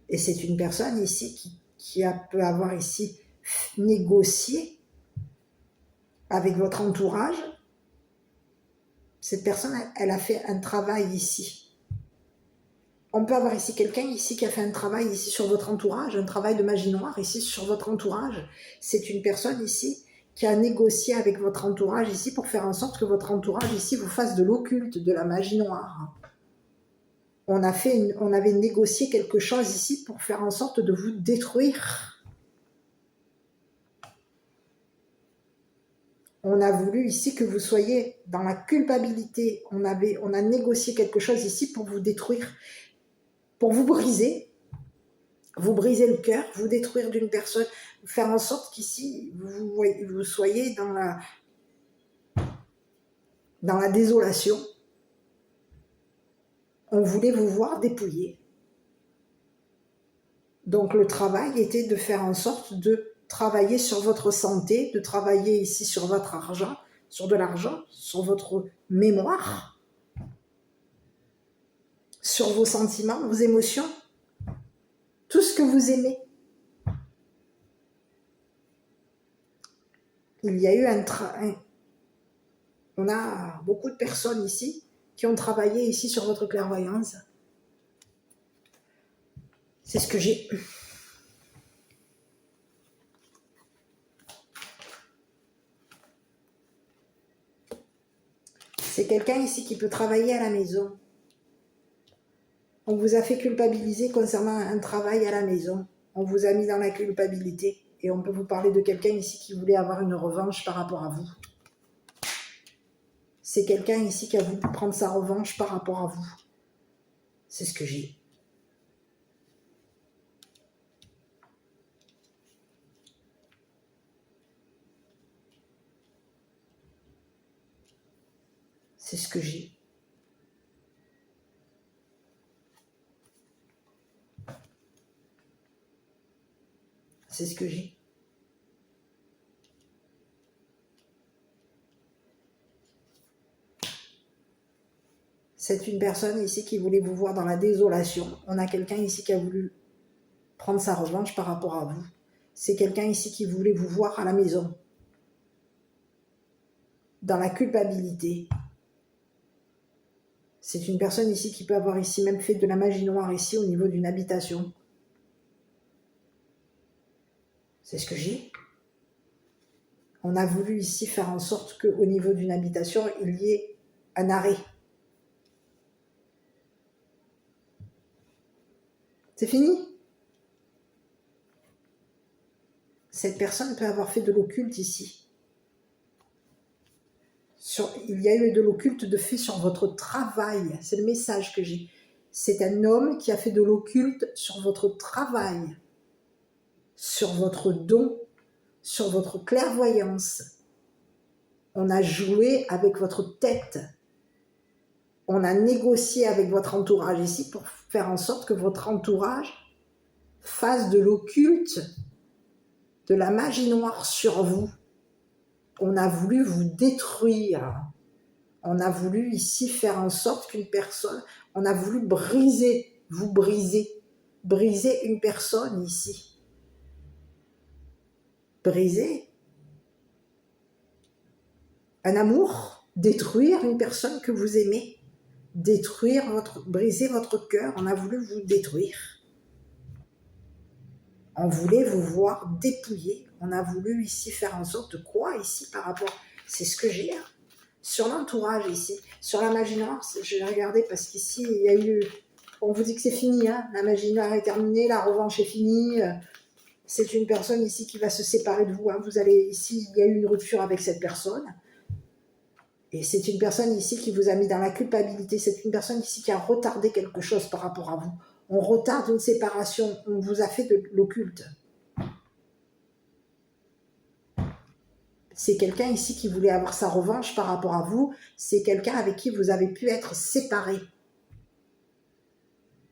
Et c'est une personne ici qui peut avoir ici négocié avec votre entourage. Cette personne, elle a fait un travail ici. On peut avoir ici quelqu'un ici qui a fait un travail ici sur votre entourage, un travail de magie noire ici sur votre entourage. C'est une personne ici qui a négocié avec votre entourage ici pour faire en sorte que votre entourage ici vous fasse de l'occulte, de la magie noire. On avait négocié quelque chose ici pour faire en sorte de vous détruire. On a voulu ici que vous soyez dans la culpabilité. On a négocié quelque chose ici pour vous détruire, pour vous briser le cœur, vous détruire d'une personne, faire en sorte qu'ici, vous soyez dans la désolation. On voulait vous voir dépouillé. Donc le travail était de faire en sorte de travailler sur votre santé, de travailler ici sur votre argent, sur de l'argent, sur votre mémoire, sur vos sentiments, vos émotions, tout ce que vous aimez. Il y a eu on a beaucoup de personnes ici qui ont travaillé ici sur votre clairvoyance. C'est ce que j'ai. C'est quelqu'un ici qui peut travailler à la maison. On vous a fait culpabiliser concernant un travail à la maison. On vous a mis dans la culpabilité. Et on peut vous parler de quelqu'un ici qui voulait avoir une revanche par rapport à vous. C'est quelqu'un ici qui a voulu prendre sa revanche par rapport à vous. C'est ce que j'ai. C'est ce que j'ai. C'est ce que j'ai. C'est une personne ici qui voulait vous voir dans la désolation. On a quelqu'un ici qui a voulu prendre sa revanche par rapport à vous. C'est quelqu'un ici qui voulait vous voir à la maison, dans la culpabilité. C'est une personne ici qui peut avoir ici même fait de la magie noire ici au niveau d'une habitation. C'est ce que j'ai. On a voulu ici faire en sorte qu'au niveau d'une habitation, il y ait un arrêt. C'est fini. Cette personne peut avoir fait de l'occulte ici. Il y a eu de l'occulte de fait sur votre travail. C'est le message que j'ai. C'est un homme qui a fait de l'occulte sur votre travail, sur votre don, sur votre clairvoyance. On a joué avec votre tête. On a négocié avec votre entourage ici pour faire en sorte que votre entourage fasse de l'occulte, de la magie noire sur vous. On a voulu vous détruire. On a voulu ici faire en sorte qu'une personne, on a voulu vous briser une personne ici. Briser un amour, détruire une personne que vous aimez, briser votre cœur, on a voulu vous détruire. On voulait vous voir dépouiller, on a voulu ici faire en sorte de quoi ici par rapport, c'est ce que j'ai là. Sur l'entourage ici, sur la magie noire, je vais regarder parce qu'ici, il y a eu... On vous dit que c'est fini, hein, la magie noire est terminée, la revanche est finie. C'est une personne ici qui va se séparer de vous. Hein. Vous allez ici, il y a eu une rupture avec cette personne. Et c'est une personne ici qui vous a mis dans la culpabilité. C'est une personne ici qui a retardé quelque chose par rapport à vous. On retarde une séparation, on vous a fait de l'occulte. C'est quelqu'un ici qui voulait avoir sa revanche par rapport à vous. C'est quelqu'un avec qui vous avez pu être séparés.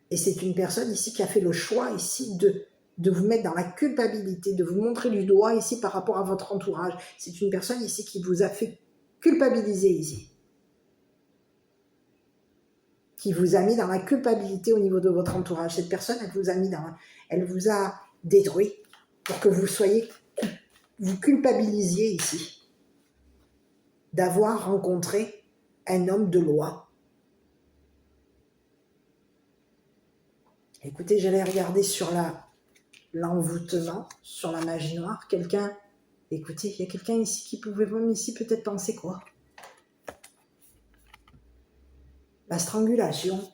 Et c'est une personne ici qui a fait le choix ici de vous mettre dans la culpabilité, de vous montrer du doigt ici par rapport à votre entourage. C'est une personne ici qui vous a fait culpabiliser ici. Qui vous a mis dans la culpabilité au niveau de votre entourage. Cette personne, elle vous a détruit pour que vous culpabilisiez ici d'avoir rencontré un homme de loi. Écoutez, j'allais regarder sur l'envoûtement, sur la magie noire. Écoutez, il y a quelqu'un ici qui pouvait même ici peut-être penser quoi? La strangulation.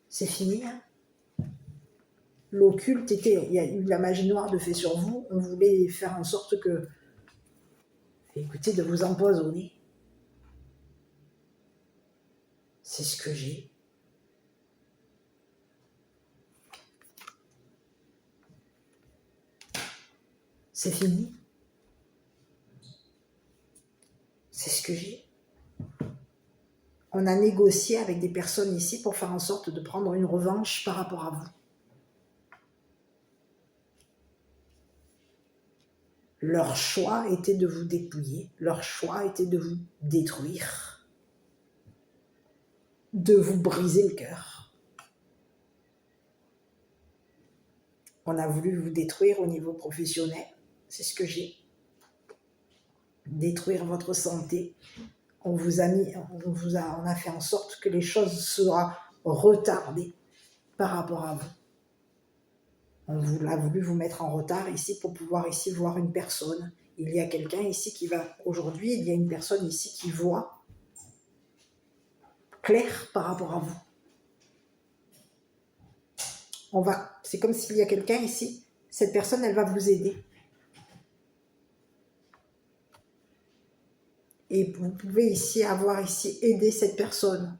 C'est fini, hein? L'occulte il y a eu la magie noire de fait sur vous. On voulait faire en sorte que, écoutez, de vous empoisonner. C'est ce que j'ai. C'est fini. C'est ce que j'ai. On a négocié avec des personnes ici pour faire en sorte de prendre une revanche par rapport à vous. Leur choix était de vous dépouiller. Leur choix était de vous détruire. De vous briser le cœur. On a voulu vous détruire au niveau professionnel. C'est ce que j'ai. Détruire votre santé. On a fait en sorte que les choses soient retardées par rapport à vous. On a voulu vous mettre en retard ici pour pouvoir ici voir une personne. Il y a quelqu'un ici aujourd'hui, il y a une personne ici qui voit clair par rapport à vous. C'est comme s'il y a quelqu'un ici, cette personne, elle va vous aider. Et vous pouvez ici aider cette personne.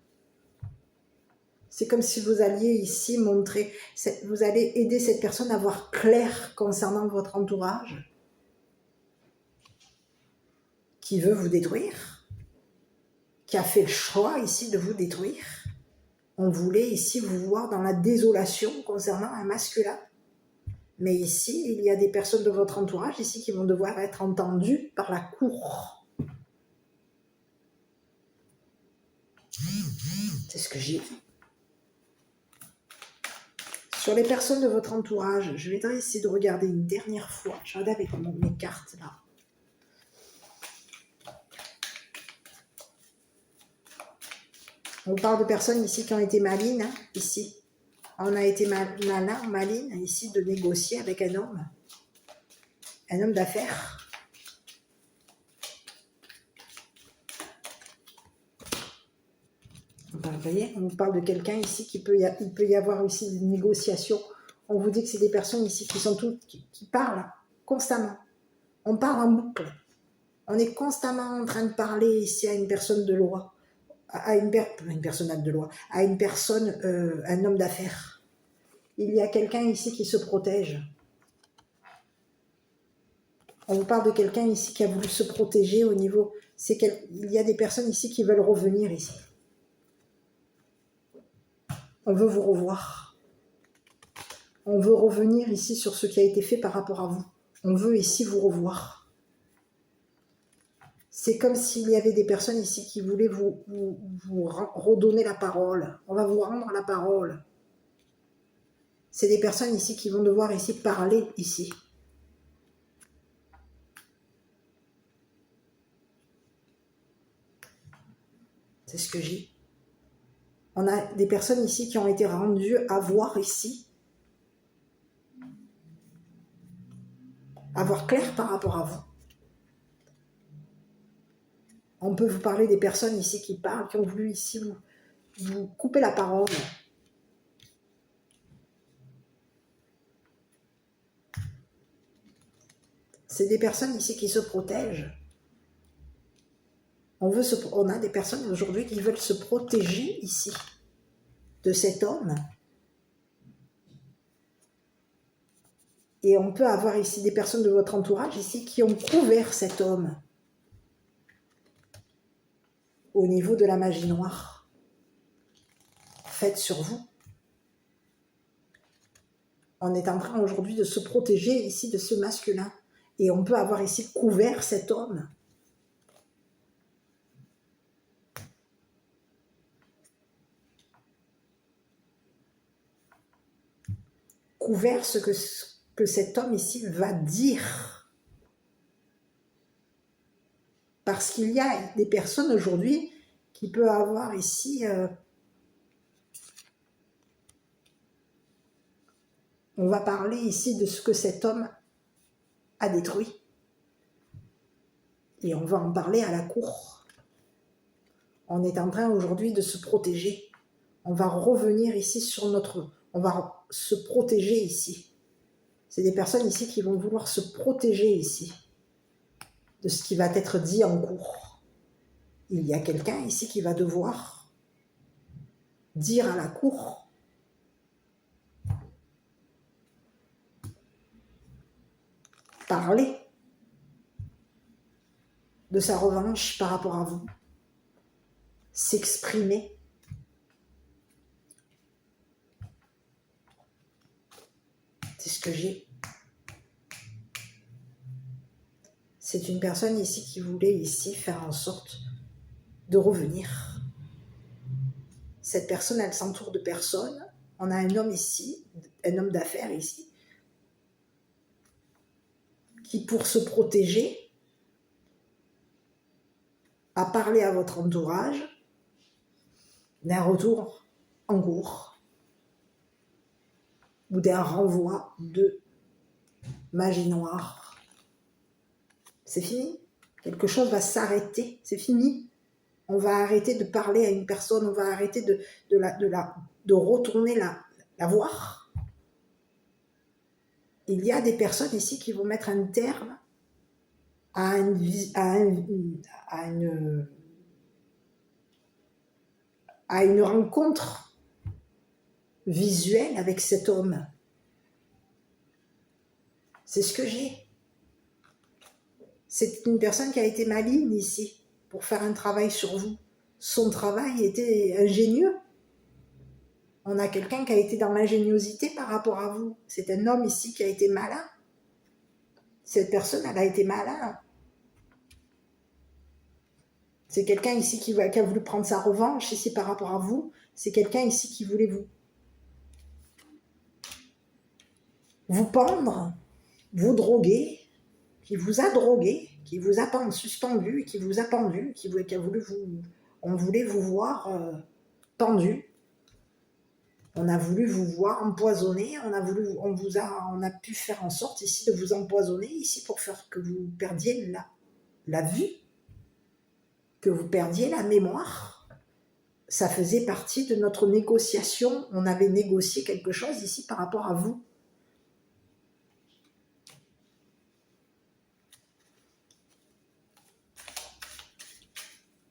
C'est comme si vous alliez ici vous allez aider cette personne à voir clair concernant votre entourage qui veut vous détruire, qui a fait le choix ici de vous détruire. On voulait ici vous voir dans la désolation concernant un masculin. Mais ici, il y a des personnes de votre entourage ici qui vont devoir être entendues par la cour. C'est ce que j'ai dit. Sur les personnes de votre entourage, je vais essayer de regarder une dernière fois. Je regarde avec mes cartes là. On parle de personnes ici qui ont été malines, hein, ici. On a été maline ici de négocier avec un homme d'affaires. vous voyez, on vous parle de quelqu'un ici il peut y avoir aussi des négociations. On vous dit que c'est des personnes ici qui parlent constamment. On parle en boucle. On est constamment en train de parler ici à une personne de loi, une personne de loi, à une personne, un homme d'affaires. Il y a quelqu'un ici qui se protège. On vous parle de quelqu'un ici qui a voulu se protéger au niveau... Il y a des personnes ici qui veulent revenir ici. On veut vous revoir. On veut revenir ici sur ce qui a été fait par rapport à vous. On veut ici vous revoir. C'est comme s'il y avait des personnes ici qui voulaient vous redonner la parole. On va vous rendre la parole. C'est des personnes ici qui vont devoir ici parler ici. C'est ce que j'ai. On a des personnes ici qui ont été rendues à voir ici. À voir clair par rapport à vous. On peut vous parler des personnes ici qui parlent, qui ont voulu ici vous couper la parole. C'est des personnes ici qui se protègent. On a des personnes aujourd'hui qui veulent se protéger ici de cet homme. Et on peut avoir ici des personnes de votre entourage ici qui ont couvert cet homme au niveau de la magie noire faite sur vous. On est en train aujourd'hui de se protéger ici de ce masculin. Et on peut avoir ici couvert cet homme. Couvert ce que cet homme ici va dire. Parce qu'il y a des personnes aujourd'hui qui peuvent avoir ici... on va parler ici de ce que cet homme a détruit. Et on va en parler à la cour. On est en train aujourd'hui de se protéger. On va revenir ici sur notre... On va se protéger ici. C'est des personnes ici qui vont vouloir se protéger ici de ce qui va être dit en cours. Il y a quelqu'un ici qui va devoir dire à la cour parler de sa revanche par rapport à vous, s'exprimer. C'est ce que j'ai. C'est une personne ici qui voulait ici faire en sorte de revenir. Cette personne, elle s'entoure de personnes. On a un homme ici, un homme d'affaires ici, qui pour se protéger, a parlé à votre entourage d'un retour en cours ou d'un renvoi de magie noire. C'est fini. Quelque chose va s'arrêter. C'est fini. On va arrêter de parler à une personne. On va arrêter de retourner la voir. Il y a des personnes ici qui vont mettre un terme à une rencontre visuelle avec cet homme. C'est ce que j'ai. C'est une personne qui a été maligne ici pour faire un travail sur vous. Son travail était ingénieux. On a quelqu'un qui a été dans l'ingéniosité par rapport à vous. C'est un homme ici qui a été malin. Cette personne, elle a été malin. C'est quelqu'un ici qui a voulu prendre sa revanche ici par rapport à vous. C'est quelqu'un ici qui voulait vous pendre, vous droguer, qui vous a drogué, qui vous a suspendu, qui vous a pendu, on voulait vous voir pendu. On a voulu vous voir empoisonné, on a pu faire en sorte ici de vous empoisonner ici pour faire que vous perdiez la vue, que vous perdiez la mémoire, ça faisait partie de notre négociation. On avait négocié quelque chose ici par rapport à vous.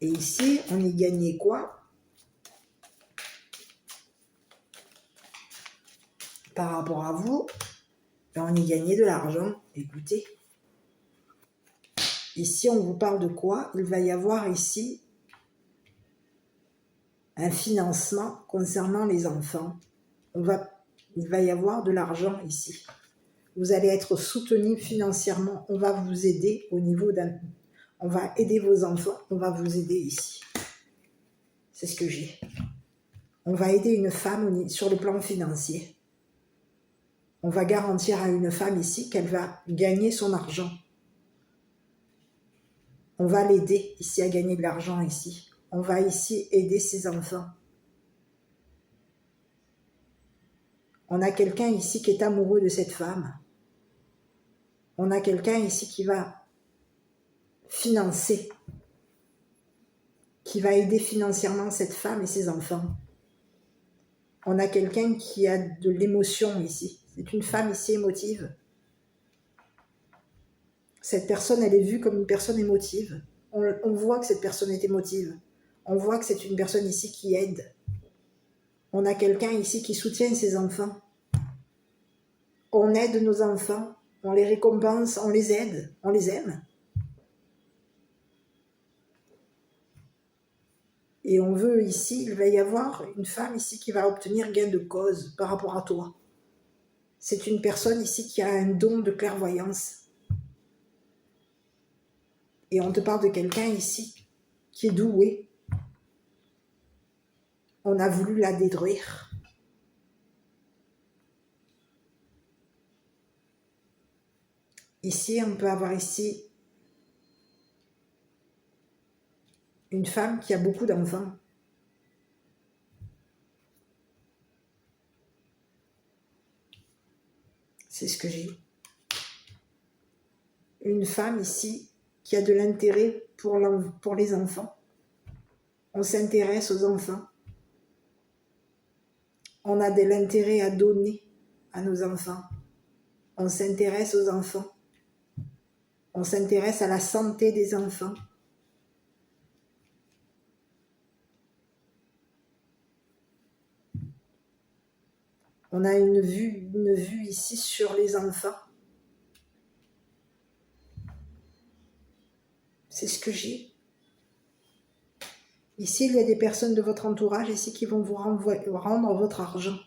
Et ici, on y gagnait quoi? Par rapport à vous, ben on y gagnait de l'argent. Écoutez, ici, on vous parle de quoi? Il va y avoir ici un financement concernant les enfants. Il va y avoir de l'argent ici. Vous allez être soutenu financièrement. On va vous aider au niveau d'un... On va aider vos enfants. On va vous aider ici. C'est ce que j'ai. On va aider une femme sur le plan financier. On va garantir à une femme ici qu'elle va gagner son argent. On va l'aider ici à gagner de l'argent ici. On va ici aider ses enfants. On a quelqu'un ici qui est amoureux de cette femme. On a quelqu'un ici qui va financer, qui va aider financièrement cette femme et ses enfants. On a quelqu'un qui a de l'émotion ici. C'est une femme ici émotive. Cette personne, elle est vue comme une personne émotive. On voit que cette personne est émotive. On voit que c'est une personne ici qui aide. On a quelqu'un ici qui soutient ses enfants. On aide nos enfants. On les récompense, on les aide, on les aime. Et on veut ici, il va y avoir une femme ici qui va obtenir gain de cause par rapport à toi. C'est une personne ici qui a un don de clairvoyance. Et on te parle de quelqu'un ici qui est doué. On a voulu la détruire. Ici, on peut avoir ici une femme qui a beaucoup d'enfants. C'est ce que j'ai. Une femme ici qui a de l'intérêt pour les enfants. On s'intéresse aux enfants. On a de l'intérêt à donner à nos enfants. On s'intéresse aux enfants. On s'intéresse à la santé des enfants. On a une vue ici sur les enfants. C'est ce que j'ai. Ici, il y a des personnes de votre entourage ici qui vont vous rendre votre argent.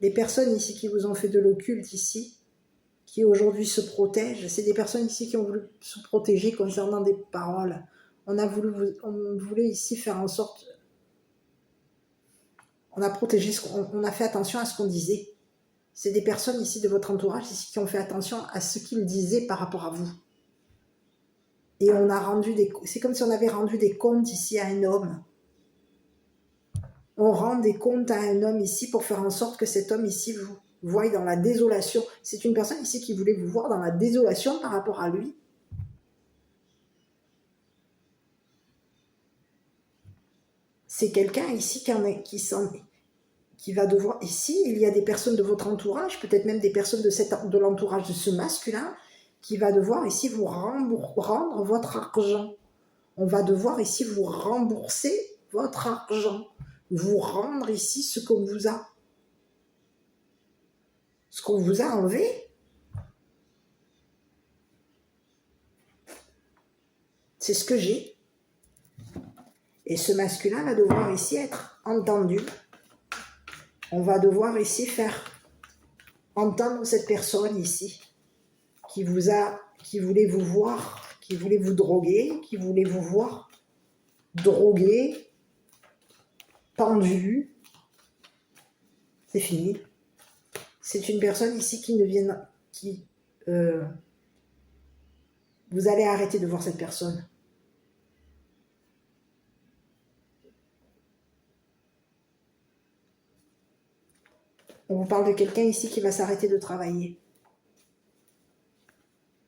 Des personnes ici qui vous ont fait de l'occulte ici, qui aujourd'hui se protègent, c'est des personnes ici qui ont voulu se protéger concernant des paroles. On voulait ici faire en sorte... On a protégé, on a fait attention à ce qu'on disait. C'est des personnes ici de votre entourage ici qui ont fait attention à ce qu'ils disaient par rapport à vous. Et on a rendu c'est comme si on avait rendu des comptes ici à un homme. On rend des comptes à un homme ici pour faire en sorte que cet homme ici vous voie dans la désolation. C'est une personne ici qui voulait vous voir dans la désolation par rapport à lui. C'est quelqu'un ici qui va devoir... Ici, il y a des personnes de votre entourage, peut-être même des personnes de l'entourage de ce masculin, qui va devoir ici vous rendre votre argent. On va devoir ici vous rembourser votre argent. Vous rendre ici ce qu'on vous a enlevé. C'est ce que j'ai. Et ce masculin va devoir ici être entendu. On va devoir ici faire entendre cette personne ici qui voulait vous voir, qui voulait vous droguer, qui voulait vous voir drogué, pendu. C'est fini. C'est une personne ici vous allez arrêter de voir cette personne. On vous parle de quelqu'un ici qui va s'arrêter de travailler.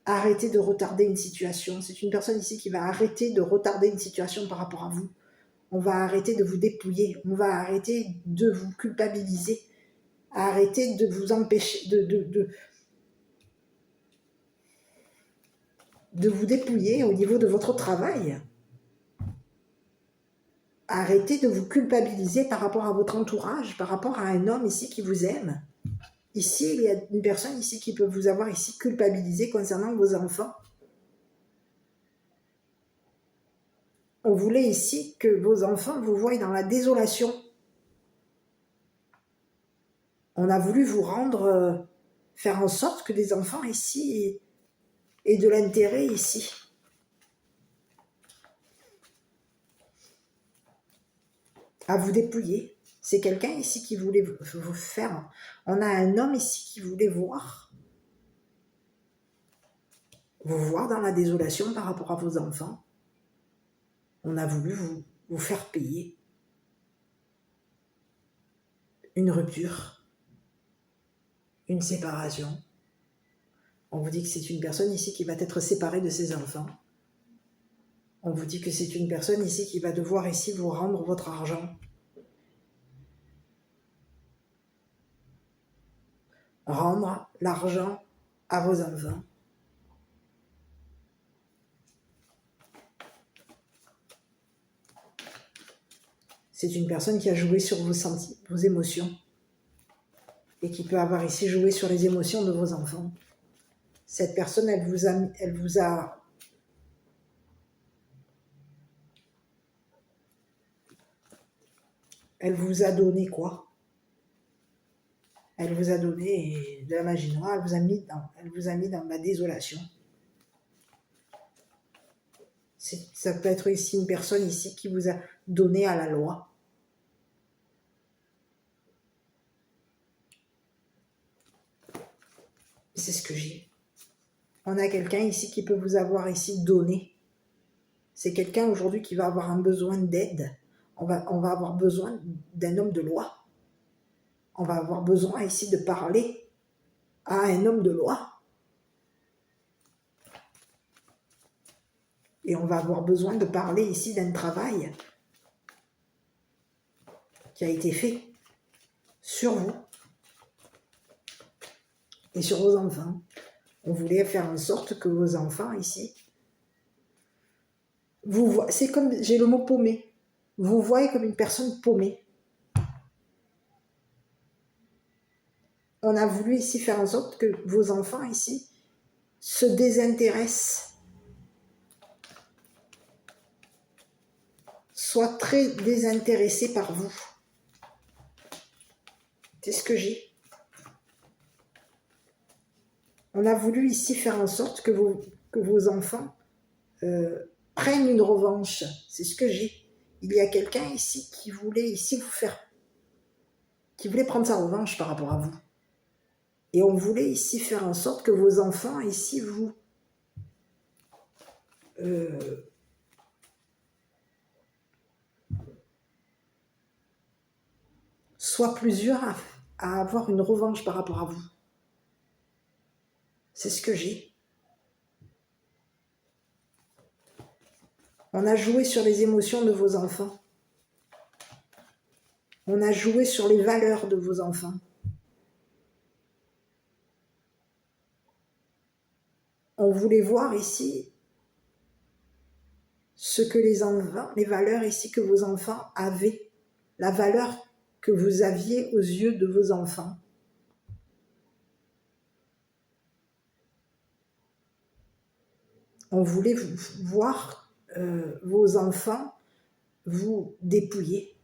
Arrêter de retarder une situation. C'est une personne ici qui va arrêter de retarder une situation par rapport à vous. On va arrêter de vous dépouiller. On va arrêter de vous culpabiliser. Arrêter de vous empêcher, de vous dépouiller au niveau de votre travail. Arrêtez de vous culpabiliser par rapport à votre entourage, par rapport à un homme ici qui vous aime. Ici, il y a une personne ici qui peut vous avoir ici culpabilisé concernant vos enfants. On voulait ici que vos enfants vous voient dans la désolation. On a voulu vous rendre, faire en sorte que des enfants ici aient de l'intérêt ici. À vous dépouiller. C'est quelqu'un ici qui voulait vous faire. On a un homme ici qui voulait vous voir dans la désolation par rapport à vos enfants. On a voulu vous faire payer une rupture, une séparation. On vous dit que c'est une personne ici qui va être séparée de ses enfants. On vous dit que c'est une personne ici qui va devoir ici vous rendre votre argent. Rendre l'argent à vos enfants. C'est une personne qui a joué sur vos émotions et qui peut avoir ici joué sur les émotions de vos enfants. Cette personne, elle vous a donné quoi? Elle vous a donné de la magie noire, elle vous a mis dans la désolation. Ça peut être ici une personne ici qui vous a donné à la loi. C'est ce que j'ai. On a quelqu'un ici qui peut vous avoir ici donné. C'est quelqu'un aujourd'hui qui va avoir un besoin d'aide. On va avoir besoin d'un homme de loi. On va avoir besoin ici de parler à un homme de loi. Et on va avoir besoin de parler ici d'un travail qui a été fait sur vous et sur vos enfants. On voulait faire en sorte que vos enfants ici, c'est comme, j'ai le mot paumé, vous voyez comme une personne paumée. On a voulu ici faire en sorte que vos enfants ici se désintéressent, soient très désintéressés par vous. C'est ce que j'ai. On a voulu ici faire en sorte que vos enfants prennent une revanche. C'est ce que j'ai. Il y a quelqu'un ici qui voulait ici qui voulait prendre sa revanche par rapport à vous. Et on voulait ici faire en sorte que vos enfants ici soient plusieurs à avoir une revanche par rapport à vous. C'est ce que j'ai. On a joué sur les émotions de vos enfants. On a joué sur les valeurs de vos enfants. On voulait voir ici ce que les valeurs ici que vos enfants avaient, la valeur que vous aviez aux yeux de vos enfants. On voulait voir vos enfants vous dépouiller.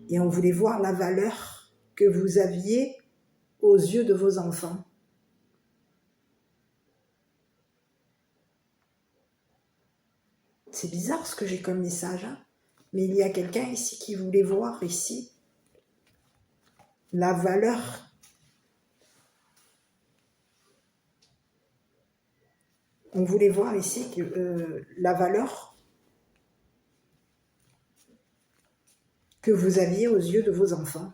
Et on voulait voir la valeur que vous aviez aux yeux de vos enfants. C'est bizarre ce que j'ai comme message, hein, mais il y a quelqu'un ici qui voulait voir ici la valeur. On voulait voir ici la valeur que vous aviez aux yeux de vos enfants.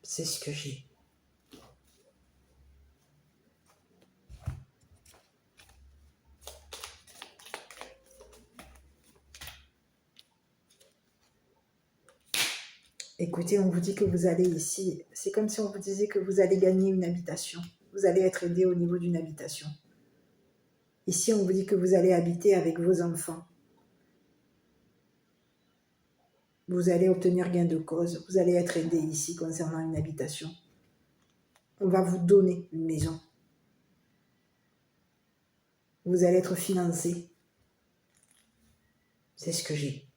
C'est ce que j'ai. Écoutez, on vous dit que vous allez ici, c'est comme si on vous disait que vous allez gagner une habitation. Vous allez être aidé au niveau d'une habitation. Ici, on vous dit que vous allez habiter avec vos enfants. Vous allez obtenir gain de cause. Vous allez être aidé ici concernant une habitation. On va vous donner une maison. Vous allez être financé. C'est ce que j'ai.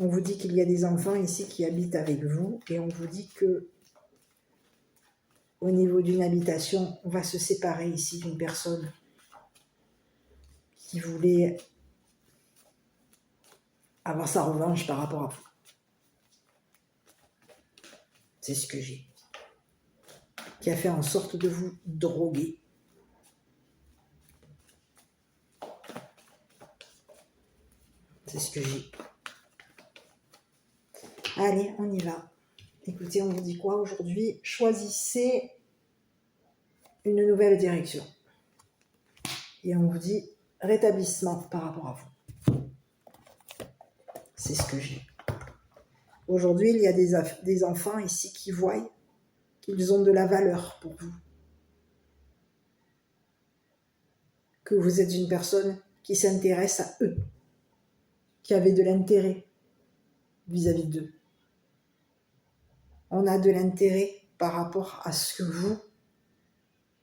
On vous dit qu'il y a des enfants ici qui habitent avec vous et on vous dit que au niveau d'une habitation, on va se séparer ici d'une personne qui voulait avoir sa revanche par rapport à vous. C'est ce que j'ai. Qui a fait en sorte de vous droguer. C'est ce que j'ai. Allez, on y va. Écoutez, on vous dit quoi aujourd'hui? Choisissez une nouvelle direction. Et on vous dit rétablissement par rapport à vous. C'est ce que j'ai. Aujourd'hui, il y a des enfants ici qui voient qu'ils ont de la valeur pour vous. Que vous êtes une personne qui s'intéresse à eux, qui avait de l'intérêt vis-à-vis d'eux. On a de l'intérêt par rapport à ce que vous,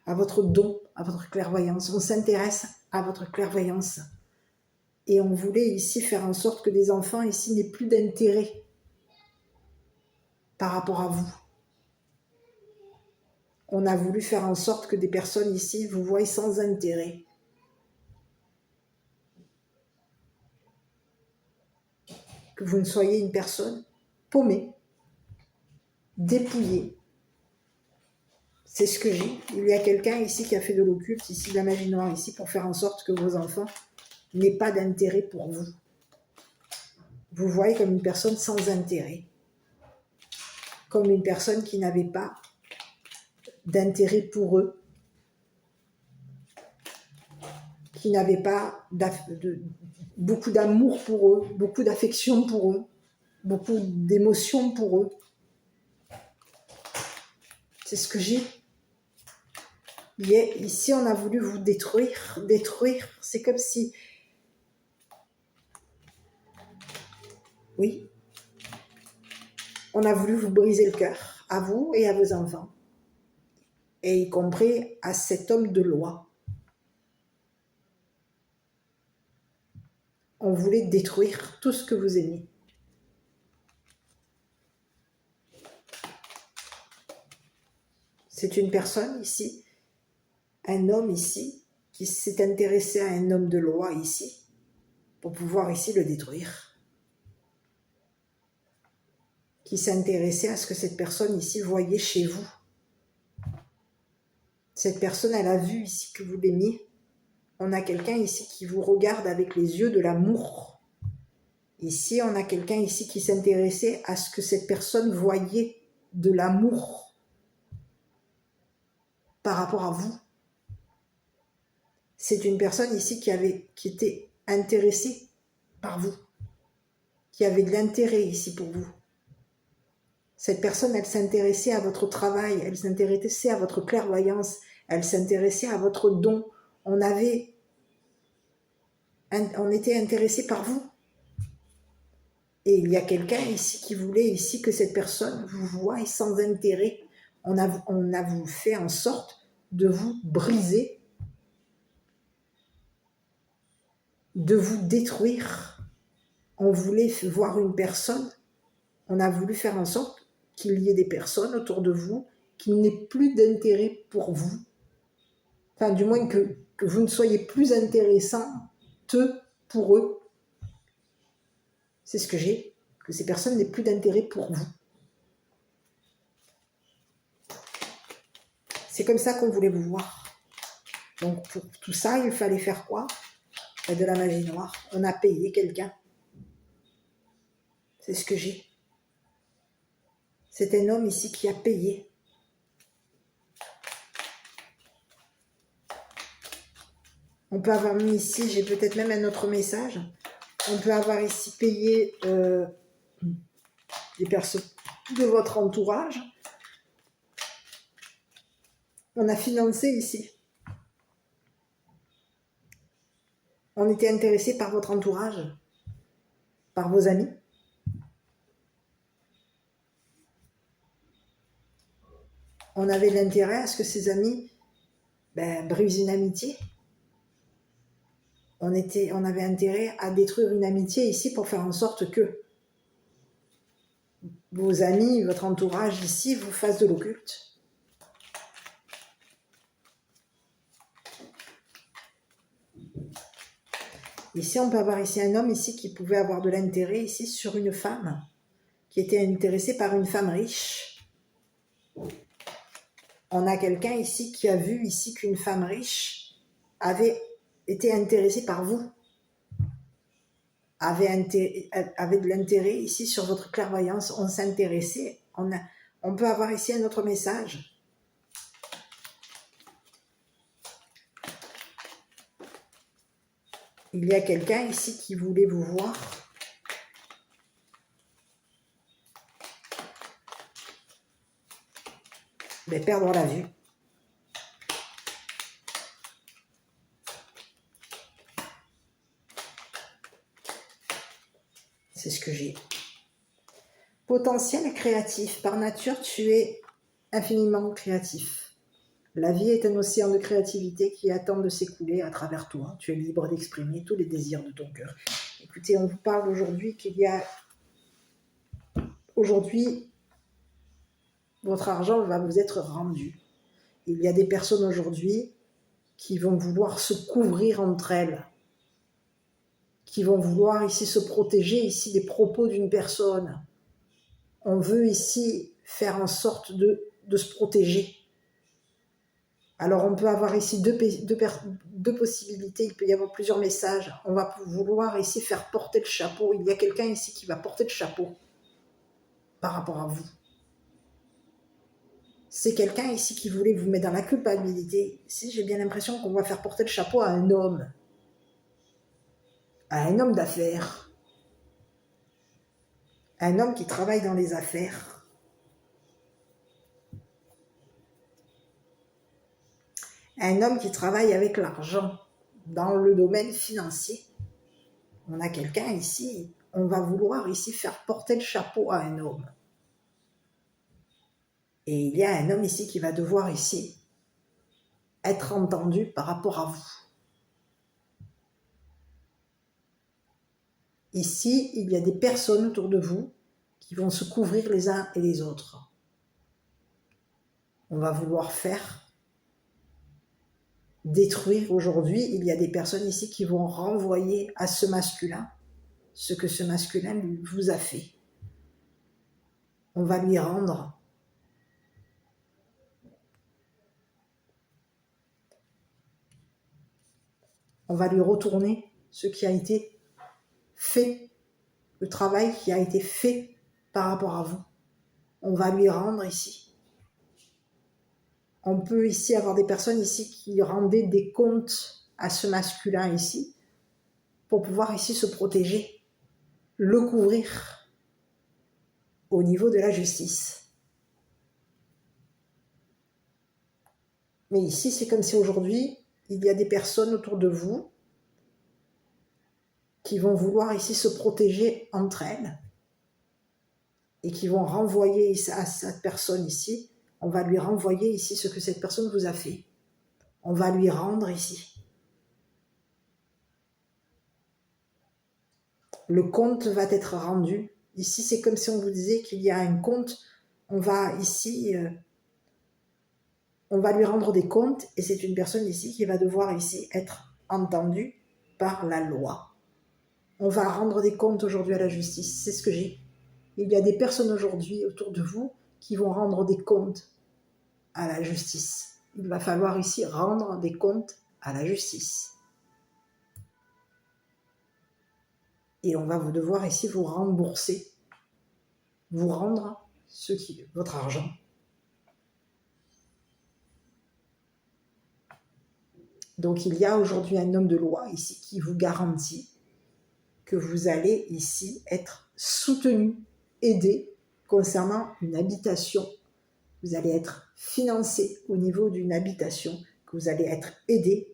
à votre don, à votre clairvoyance. On s'intéresse à votre clairvoyance. Et on voulait ici faire en sorte que des enfants ici n'aient plus d'intérêt par rapport à vous. On a voulu faire en sorte que des personnes ici vous voient sans intérêt. Que vous ne soyez une personne paumée, dépouillée. C'est ce que j'ai. Il y a quelqu'un ici qui a fait de l'occulte, ici de la magie noire, ici, pour faire en sorte que vos enfants n'aient pas d'intérêt pour vous. Vous voyez comme une personne sans intérêt. Comme une personne qui n'avait pas d'intérêt pour eux. Qui n'avait pas beaucoup d'amour pour eux, beaucoup d'affection pour eux, beaucoup d'émotion pour eux. C'est ce que j'ai. Ici, on a voulu vous détruire. C'est comme si... Oui. On a voulu vous briser le cœur, à vous et à vos enfants. Et y compris à cet homme de loi. On voulait détruire tout ce que vous aimez. C'est une personne ici, un homme ici, qui s'est intéressé à un homme de loi ici, pour pouvoir ici le détruire. Qui s'intéressait à ce que cette personne ici voyait chez vous. Cette personne, elle a vu ici que vous l'aimiez. On a quelqu'un ici qui vous regarde avec les yeux de l'amour. Ici, on a quelqu'un ici qui s'intéressait à ce que cette personne voyait de l'amour par rapport à vous. C'est une personne ici qui était intéressée par vous, qui avait de l'intérêt ici pour vous. Cette personne, elle s'intéressait à votre travail, elle s'intéressait à votre clairvoyance, elle s'intéressait à votre don. On était intéressé par vous. Et il y a quelqu'un ici qui voulait ici que cette personne vous voie sans intérêt. On a vous fait en sorte de vous briser, de vous détruire. On voulait voir une personne, on a voulu faire en sorte qu'il y ait des personnes autour de vous qui n'aient plus d'intérêt pour vous. Enfin, du moins que vous ne soyez plus intéressante pour eux. C'est ce que j'ai, que ces personnes n'aient plus d'intérêt pour vous. C'est comme ça qu'on voulait vous voir. Donc pour tout ça, il fallait faire quoi? De la magie noire. On a payé quelqu'un. C'est ce que j'ai. C'est un homme ici qui a payé. On peut avoir mis ici, j'ai peut-être même un autre message. On peut avoir ici payé des personnes de votre entourage. On a financé ici. On était intéressé par votre entourage, par vos amis. On avait l'intérêt à ce que ces amis brisent une amitié. On avait intérêt à détruire une amitié ici pour faire en sorte que vos amis, votre entourage ici vous fassent de l'occulte. Ici, on peut avoir ici un homme ici qui pouvait avoir de l'intérêt ici sur une femme, qui était intéressé par une femme riche. On a quelqu'un ici qui a vu ici qu'une femme riche avait été intéressée par vous, avait de l'intérêt ici sur votre clairvoyance. On s'intéressait. On peut avoir ici un autre message. Il y a quelqu'un ici qui voulait vous voir. Mais perdre la vue. C'est ce que j'ai. Potentiel créatif. Par nature, tu es infiniment créatif. La vie est un océan de créativité qui attend de s'écouler à travers toi. Tu es libre d'exprimer tous les désirs de ton cœur. Écoutez, on vous parle aujourd'hui qu'il y a... Aujourd'hui, votre argent va vous être rendu. Il y a des personnes aujourd'hui qui vont vouloir se couvrir entre elles, qui vont vouloir ici se protéger ici des propos d'une personne. On veut ici faire en sorte de se protéger. Alors on peut avoir ici deux possibilités, il peut y avoir plusieurs messages. On va vouloir ici faire porter le chapeau. Il y a quelqu'un ici qui va porter le chapeau par rapport à vous. C'est quelqu'un ici qui voulait vous mettre dans la culpabilité. Ici, j'ai bien l'impression qu'on va faire porter le chapeau à un homme d'affaires, un homme qui travaille dans les affaires. Un homme qui travaille avec l'argent dans le domaine financier. On a quelqu'un ici, on va vouloir ici faire porter le chapeau à un homme. Et il y a un homme ici qui va devoir ici être entendu par rapport à vous. Ici, il y a des personnes autour de vous qui vont se couvrir les uns et les autres. On va vouloir faire détruire aujourd'hui. Il y a des personnes ici qui vont renvoyer à ce masculin ce que ce masculin vous a fait. On va lui rendre on va lui retourner ce qui a été fait, le travail qui a été fait par rapport à vous. On va lui rendre ici. On peut ici avoir des personnes ici qui rendaient des comptes à ce masculin ici pour pouvoir ici se protéger, le couvrir au niveau de la justice. Mais ici, c'est comme si aujourd'hui, il y a des personnes autour de vous qui vont vouloir ici se protéger entre elles et qui vont renvoyer à cette personne ici, on va lui renvoyer ici ce que cette personne vous a fait. On va lui rendre ici. Le compte va être rendu. Ici, c'est comme si on vous disait qu'il y a un compte. On va ici, on va lui rendre des comptes et c'est une personne ici qui va devoir ici être entendue par la loi. On va rendre des comptes aujourd'hui à la justice. C'est ce que j'ai. Il y a des personnes aujourd'hui autour de vous qui vont rendre des comptes à la justice. Il va falloir ici rendre des comptes à la justice. Et on va devoir ici vous rembourser, vous rendre votre argent. Donc il y a aujourd'hui un homme de loi ici qui vous garantit que vous allez ici être soutenu, aidé concernant une habitation. Vous allez être financé au niveau d'une habitation, que vous allez être aidé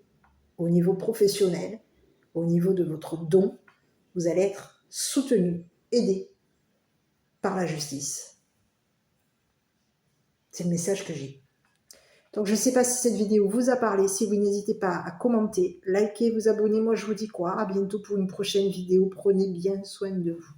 au niveau professionnel, au niveau de votre don. Vous allez être soutenu, aidé par la justice. C'est le message que j'ai. Donc je ne sais pas si cette vidéo vous a parlé. Si oui, n'hésitez pas à commenter, liker, vous abonner. Moi je vous dis quoi? À bientôt pour une prochaine vidéo. Prenez bien soin de vous.